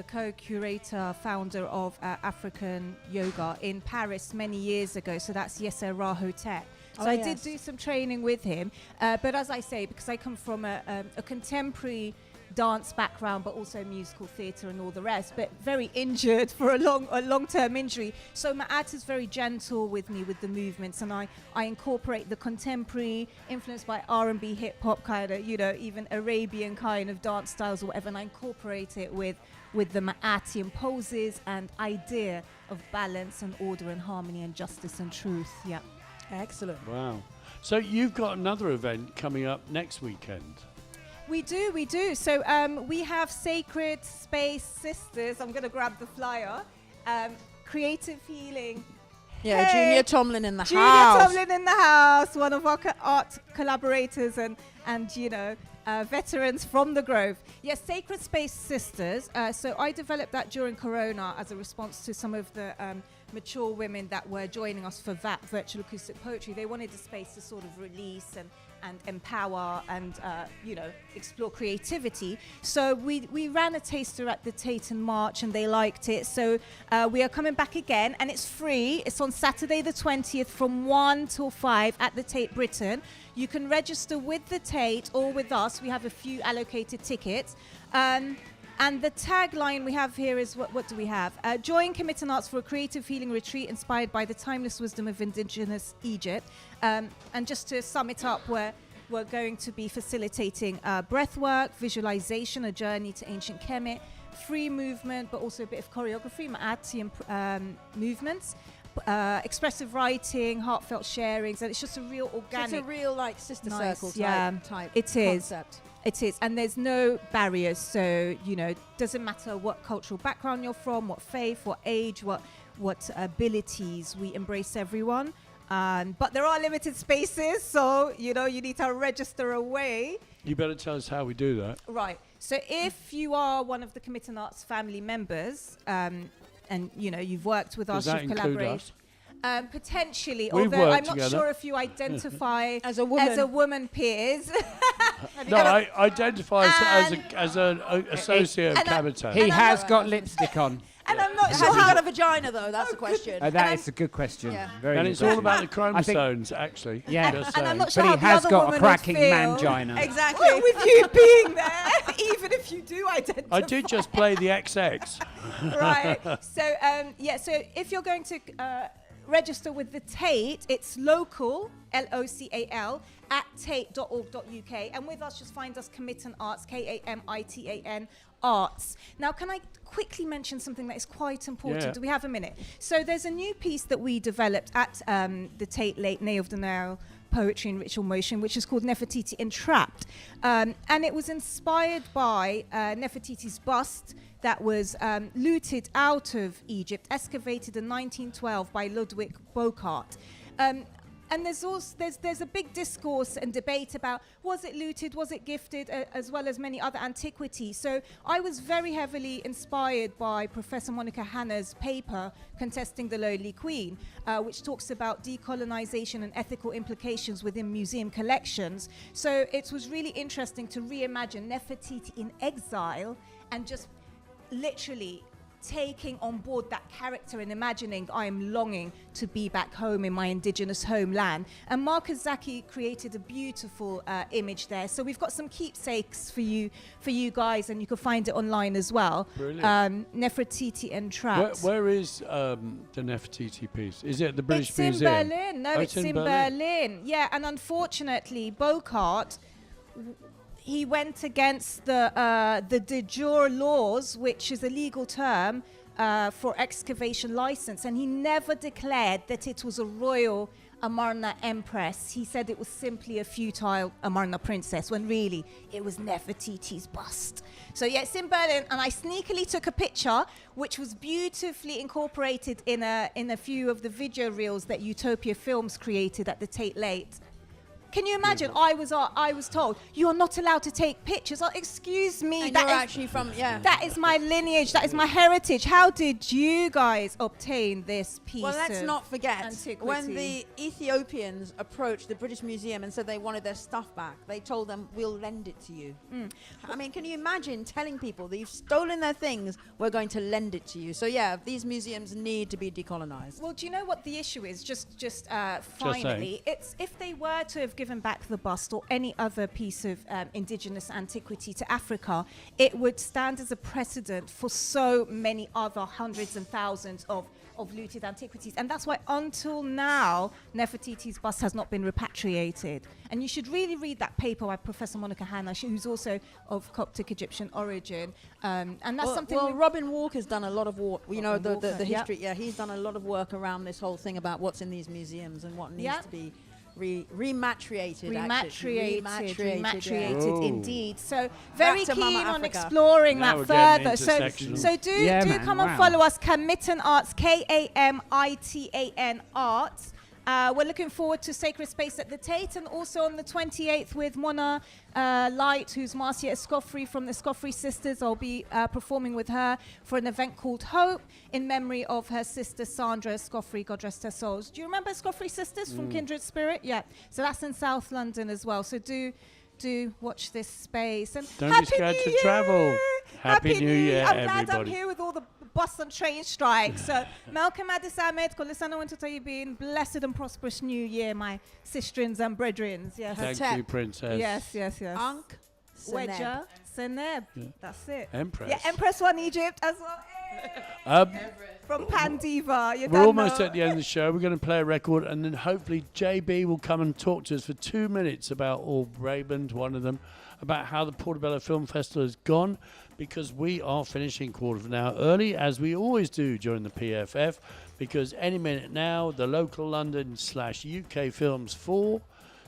co-curator, founder of African Yoga in Paris many years ago. So that's Yasser Rahotep. So I did do some training with him. But as I say, because I come from a contemporary dance background, but also musical theatre and all the rest, but very injured for a long-term injury. So Ma'at is very gentle with me with the movements, and I incorporate the contemporary, influenced by R&B, hip hop, kind of, even Arabian kind of dance styles or whatever, and I incorporate it with the Ma'atian poses and idea of balance and order and harmony and justice and truth. Yeah. Excellent. Wow. So you've got another event coming up next weekend. We do. So we have Sacred Space Sisters. I'm going to grab the flyer. Creative Healing. Yeah, Hey! Junior Tomlin in the Junior house. Tomlin in the house. One of our art collaborators and veterans from the Grove. Yes, Sacred Space Sisters. So I developed that during Corona as a response to some of the mature women that were joining us for VAP, Virtual Acoustic Poetry. They wanted a space to sort of release and empower and explore creativity. So we ran a taster at the Tate in March and they liked it. So we are coming back again, and it's free. It's on Saturday the 20th from 1 till 5 at the Tate Britain. You can register with the Tate or with us. We have a few allocated tickets. And the tagline we have here is, what do we have? Join Committing Arts for a creative healing retreat inspired by the timeless wisdom of indigenous Egypt. And just to sum it up, we're going to be facilitating breathwork, visualization, a journey to ancient Kemet, free movement, but also a bit of choreography, Ma'atian movements, expressive writing, heartfelt sharings, and it's just a real organic. So it's a real sister circle type it is. concept. It is, and there's no barriers. So doesn't matter what cultural background you're from, what faith, what age, what abilities. We embrace everyone, but there are limited spaces, so you need to register away. You better tell us how we do that. Right. So if you are one of the Committing Arts family members, and you've worked with us, Does that you've include collaborated. us? Potentially, We've although worked I'm not together. sure if you identify as a woman peers. No, I identify as an associate of Cabaret. He has got lipstick on. And I'm not Has sure he how got a vagina though? That's the question. That is a good question. Yeah. Very And good it's all question. about the I think- chromosomes, actually. Yeah. Just And I'm saying. not sure But how he the has other got a woman cracking would feel. mangina. Exactly. Well, with you being there, even if you do identify. I did just play the XX. Right. So if you're going to register with the Tate, it's local, LOCAL, at tate.org.uk. And with us, just find us Committing Arts, KAMITAN Arts. Now, can I quickly mention something that is quite important? Yeah. Do we have a minute? So there's a new piece that we developed at the Tate Late Nay of the Nile Poetry and Ritual Motion, which is called Nefertiti Entrapped. And it was inspired by Nefertiti's bust that was looted out of Egypt, excavated in 1912 by Ludwig Bocart. And there's a big discourse and debate about, was it looted, was it gifted, as well as many other antiquities. So I was very heavily inspired by Professor Monica Hanna's paper, Contesting the Lowly Queen, which talks about decolonization and ethical implications within museum collections. So it was really interesting to reimagine Nefertiti in exile and just literally taking on board that character and imagining I am longing to be back home in my indigenous homeland. And Marcus Zaki created a beautiful image there. So we've got some keepsakes for you guys, and you can find it online as well. Brilliant. Nefertiti Entrapped. Where is the Nefertiti piece? Is it at the British It's Museum? in Berlin. No, Oh, it's in Berlin. Yeah, and unfortunately, Bocart, he went against the de jure laws, which is a legal term, for excavation license, and he never declared that it was a royal Amarna empress. He said it was simply a futile Amarna princess, when really it was Nefertiti's bust. So yeah, it's in Berlin, and I sneakily took a picture, which was beautifully incorporated in a few of the video reels that Utopia Films created at the Tate Late. Can you imagine? I was told you are not allowed to take pictures. Oh, excuse me. And you're actually from, yeah. That is my lineage. That is my heritage. How did you guys obtain this piece? Well, let's of not forget antiquity? when the Ethiopians approached the British Museum and said they wanted their stuff back, they told them, "We'll lend it to you." I mean, can you imagine telling people that you've stolen their things, we're going to lend it to you? So yeah, these museums need to be decolonized. Well, do you know what the issue is? Just finally, it's if they were to have given back the bust or any other piece of indigenous antiquity to Africa, it would stand as a precedent for so many other hundreds and thousands of looted antiquities. And that's why until now, Nefertiti's bust has not been repatriated. And you should really read that paper by Professor Monica Hanna, who's also of Coptic Egyptian origin. And that's something. Well, Robin Walker's done a lot of work. You know, the Walker, history. Yeah, he's done a lot of work around this whole thing about what's in these museums and what needs to be rematriated. Rematriated, yeah. indeed. So very Back to Mama keen on Africa. exploring Now that we're getting further. into So sectional. do come and follow us, Kamitan Arts, KAMITAN Arts. We're looking forward to Sacred Space at the Tate, and also on the 28th with Mona Light, who's Marcia Escoffrey from the Escoffrey Sisters. I'll be performing with her for an event called Hope in memory of her sister Sandra Escoffrey, God rest her souls. Do you remember Escoffrey Sisters from Kindred Spirit? Yeah. So that's in South London as well. So do watch this space. And Don't be scared to travel. Happy New Year, I'm glad everybody. I'm here with all the bus and train strikes. So Malcolm Addis Ahmed, Kolisano Wintotayibin, blessed and prosperous New Year, my sisterins and brethrens. Yes. Thank you, Princess. Yes. Ankh Wedger, Seneb. That's it. Empress. Yeah, Empress One Egypt as well. From Pandiva. You We're don't almost know. at the end of the show. We're going to play a record, and then hopefully JB will come and talk to us for 2 minutes about, or Raymond, one of them, about how the Portobello Film Festival has gone, because we are finishing quarter of an hour early, as we always do during the PFF, because any minute now, the local London/UK Films 4,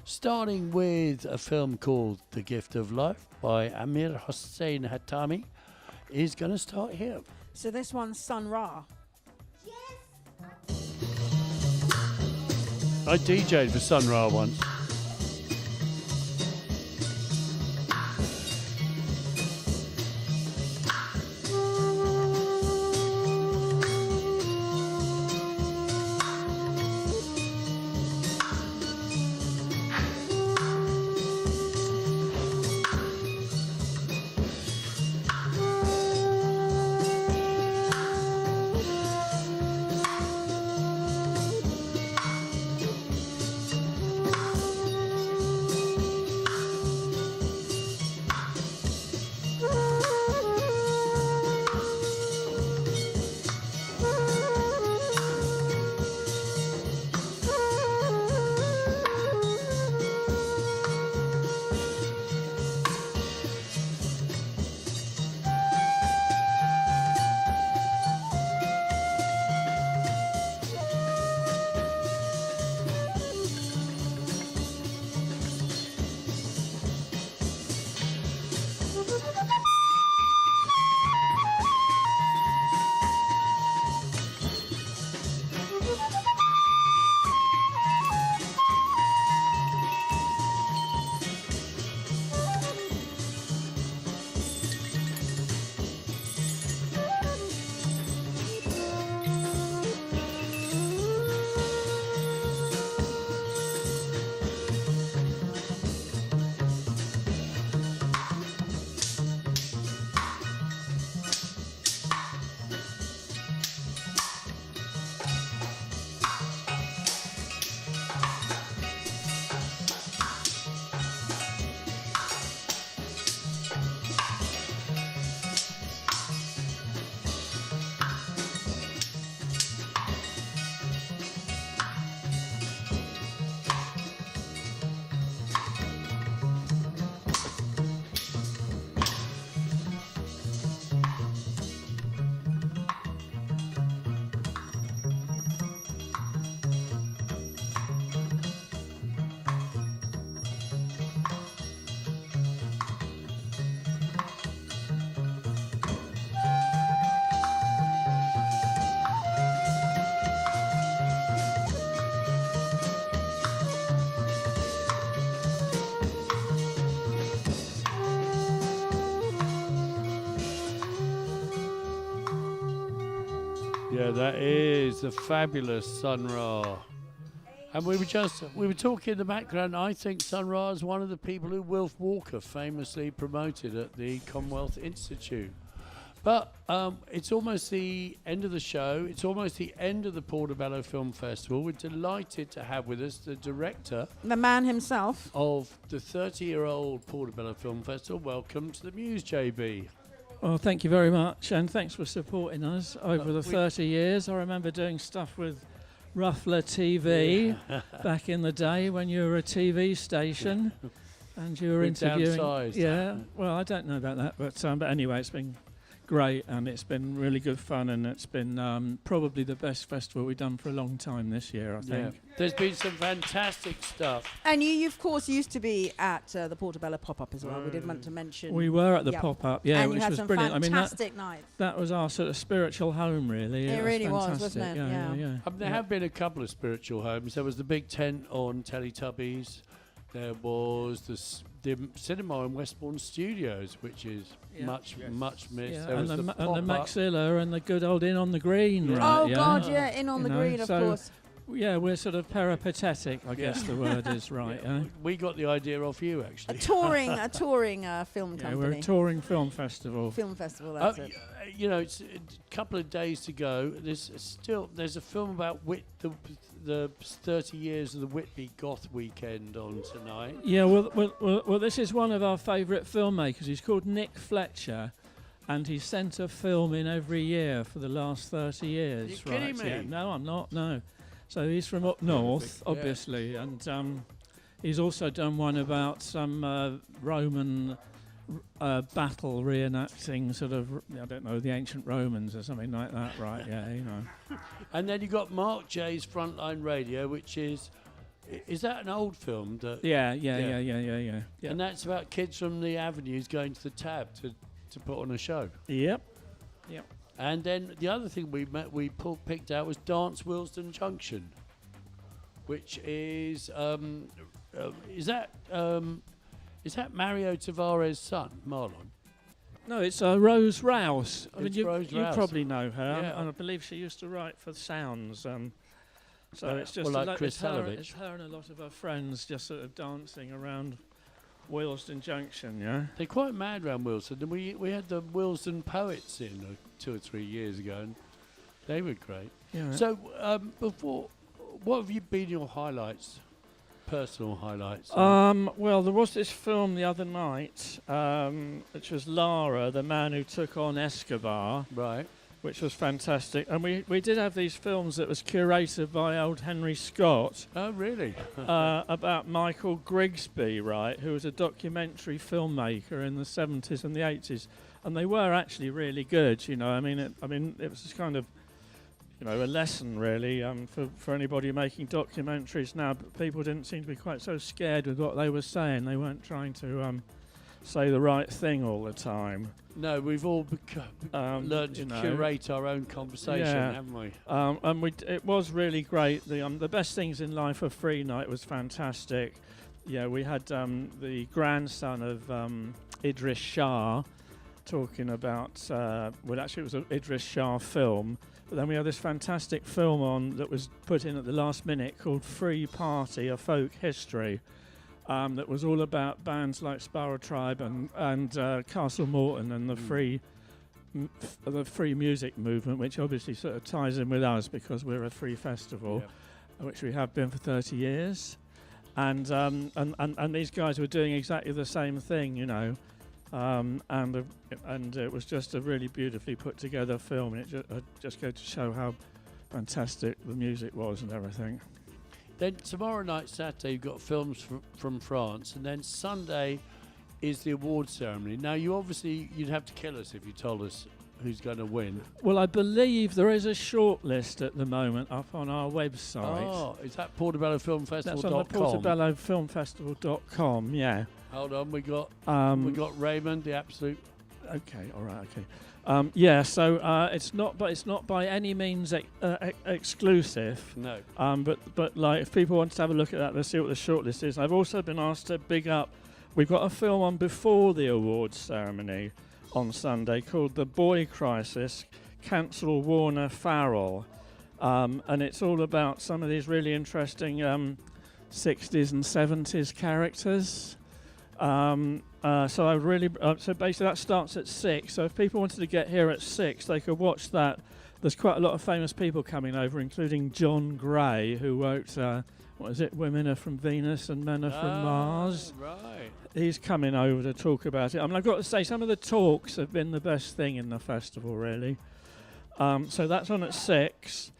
starting with a film called The Gift of Life by Amir Hossein Hatami, is going to start here. So this one's Sun Ra. I DJ'd for Sun Ra once. Yeah, that is the fabulous Sun Ra. And we were talking in the background. I think Sun Ra is one of the people who Wilf Walker famously promoted at the Commonwealth Institute. But it's almost the end of the show. It's almost the end of the Portobello Film Festival. We're delighted to have with us the director, The man himself. of the 30-year-old Portobello Film Festival. Welcome to the Muse, JB. Well, thank you very much, and thanks for supporting us over the 30 years. I remember doing stuff with Ruffler TV back in the day when you were a TV station, and you were Been interviewing. downsized. Yeah, well, I don't know about that, but anyway, it's been great, and it's been really good fun, and it's been probably the best festival we've done for a long time this year, I think. There's been some fantastic stuff. And you, of course, used to be at the Portobello pop-up as well. We did want to mention. We were at the Yep. pop-up, yeah, and which you had was some brilliant. fantastic nights. That was our sort of spiritual home, really. It really was, fantastic. wasn't it? Yeah. There have been a couple of spiritual homes. There was the big tent on Teletubbies. There was the cinema in Westbourne Studios, which is much missed. Yeah, There was and the pop-up. Maxilla and the good old Inn on the Green, Yeah. right? Oh, God, yeah, Inn on the Green, of course. Yeah, we're sort of peripatetic, I guess the word is right. Yeah, we got the idea off you, actually. A touring film Yeah, company. we're a touring film festival. Film festival, that's it. You know, it's a couple of days to go. There's a film about the 30 years of the Whitby Goth Weekend on tonight. Yeah, well, this is one of our favourite filmmakers. He's called Nick Fletcher, and he's sent a film in every year for the last 30 years. You're kidding me? Yeah, no, I'm not, no. So he's from up north, Yeah. obviously, and he's also done one about some Roman battle reenacting sort of, I don't know, the ancient Romans or something like that, right? Yeah, you know. And then you got Mark J's Frontline Radio, which is that an old film? Yeah. And that's about kids from the avenues going to the Tab to put on a show. Yep. And then the other thing we picked out was Dance Willesden Junction, which is that Mario Tavares' son, Marlon? No, it's Rose Rouse. I mean, It's you Rose you Rouse. probably know her, Yeah. and I believe she used to write for Sounds. So it's just well, like a Chris it's her, Salovich. it's her and a lot of her friends just sort of dancing around Willesden Junction, yeah. They're quite mad around Wilson. And we had the Wilson Poets in 2 or 3 years ago, and they were great. Yeah. So before, what have you been your highlights, personal highlights? Well, there was this film the other night, which was Lara, the man who took on Escobar. Right. Which was fantastic. And we did have these films that was curated by old Henry Scott. Oh, really? About Michael Grigsby, right, who was a documentary filmmaker in the 70s and the 80s. And they were actually really good, you know. I mean, it was just kind of, you know, a lesson, really, for anybody making documentaries now. But people didn't seem to be quite so scared with what they were saying. They weren't trying to say the right thing all the time. No, we've all learned to curate our own conversation, haven't we? And it was really great. The best things in life are free night was fantastic. Yeah, we had the grandson of Idris Shah talking about. Well, actually, it was an Idris Shah film. But then we had this fantastic film on that was put in at the last minute called Free Party: A Folk History. That was all about bands like Sparrow Tribe and Castle Morton and the free music movement, which obviously sort of ties in with us because we're a free festival, which we have been for 30 years. And these guys were doing exactly the same thing, you know. And it was just a really beautifully put together film, and it just goes to show how fantastic the music was and everything. Then tomorrow night, Saturday, you've got films from France, and then Sunday is the award ceremony. Now, you'd have to kill us if you told us who's going to win. Well, I believe there is a short list at the moment up on our website. Oh, is that PortobelloFilmFestival.com? That's on the PortobelloFilmFestival.com, yeah. Hold on, we got Raymond, the absolute. Okay, all right, okay. Yeah, so it's not by any means exclusive. No. But like, if people want to have a look at that, let's see what the shortlist is. I've also been asked to big up. We've got a film on before the awards ceremony on Sunday called The Boy Crisis: Cancel Warner Farrell. And it's all about some of these really interesting 60s and 70s characters. So I really, so basically that starts at 6. So if people wanted to get here at 6, they could watch that. There's quite a lot of famous people coming over, including John Gray, who wrote, what is it, Women Are From Venus and Men Are From Mars. Right. He's coming over to talk about it. I mean, I've got to say, some of the talks have been the best thing in the festival, really. So that's on at 6.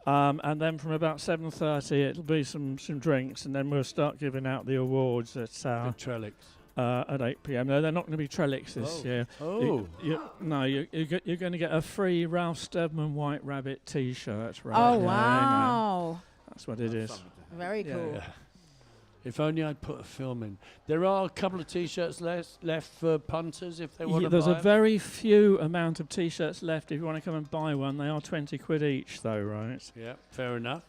And then from about 7:30, it'll be some drinks, and then we'll start giving out the awards at Trellix. At 8 p.m. No, they're not going to be Trellix this year. Oh. You're going to get a free Ralph Steadman White Rabbit T-shirt. Right? Oh, Yeah, wow. that's what it is. Very cool. Yeah. If only I'd put a film in. There are a couple of T-shirts left for punters if they want to buy There's a them. very few amount of T-shirts left. If you want to come and buy one, they are 20 quid each, though, right? Yeah, fair enough.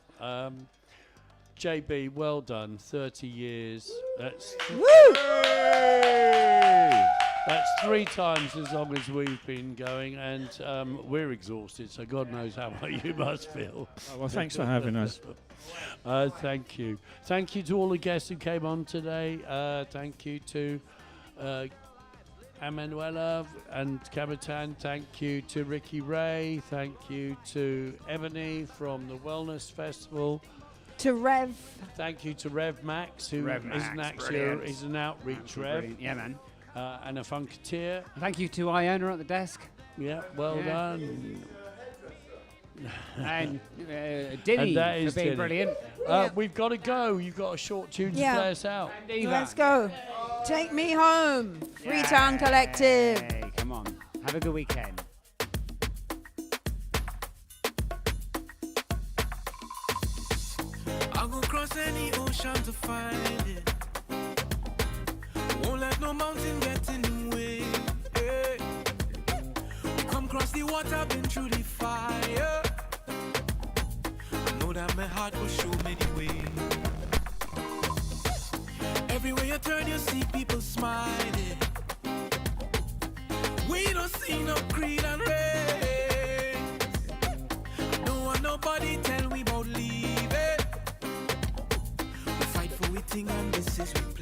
JB, well done. 30 years. That's That's 3 times as long as we've been going, and we're exhausted, so God knows how you must feel. Oh, well, thanks for having us. Thank you. Thank you to all the guests who came on today. Thank you to Emanuela and Capitan. Thank you to Ricky Ray. Thank you to Ebony from the Wellness Festival. To Rev. Thank you to Rev Max, who Rev Max, isn't actually brilliant. he's an outreach Absolutely Rev. brilliant. Yeah, man. And a Funketeer. Thank you to Iona at the desk. Yeah, well done. And Dinny for being brilliant. We've got to go. You've got a short tune to play us out. Let's go. Take Me Home. Freetown Collective. Hey, come on. Have a good weekend. I'll go cross any ocean to find it. Won't let no mountain get in the way. Hey. Come cross the water, been through the fire. I know that my heart will show me the way. Everywhere you turn, you see people smiling. We don't see no creed and race. Don't want nobody tell we about leaving. We fight for we thing and this is we play.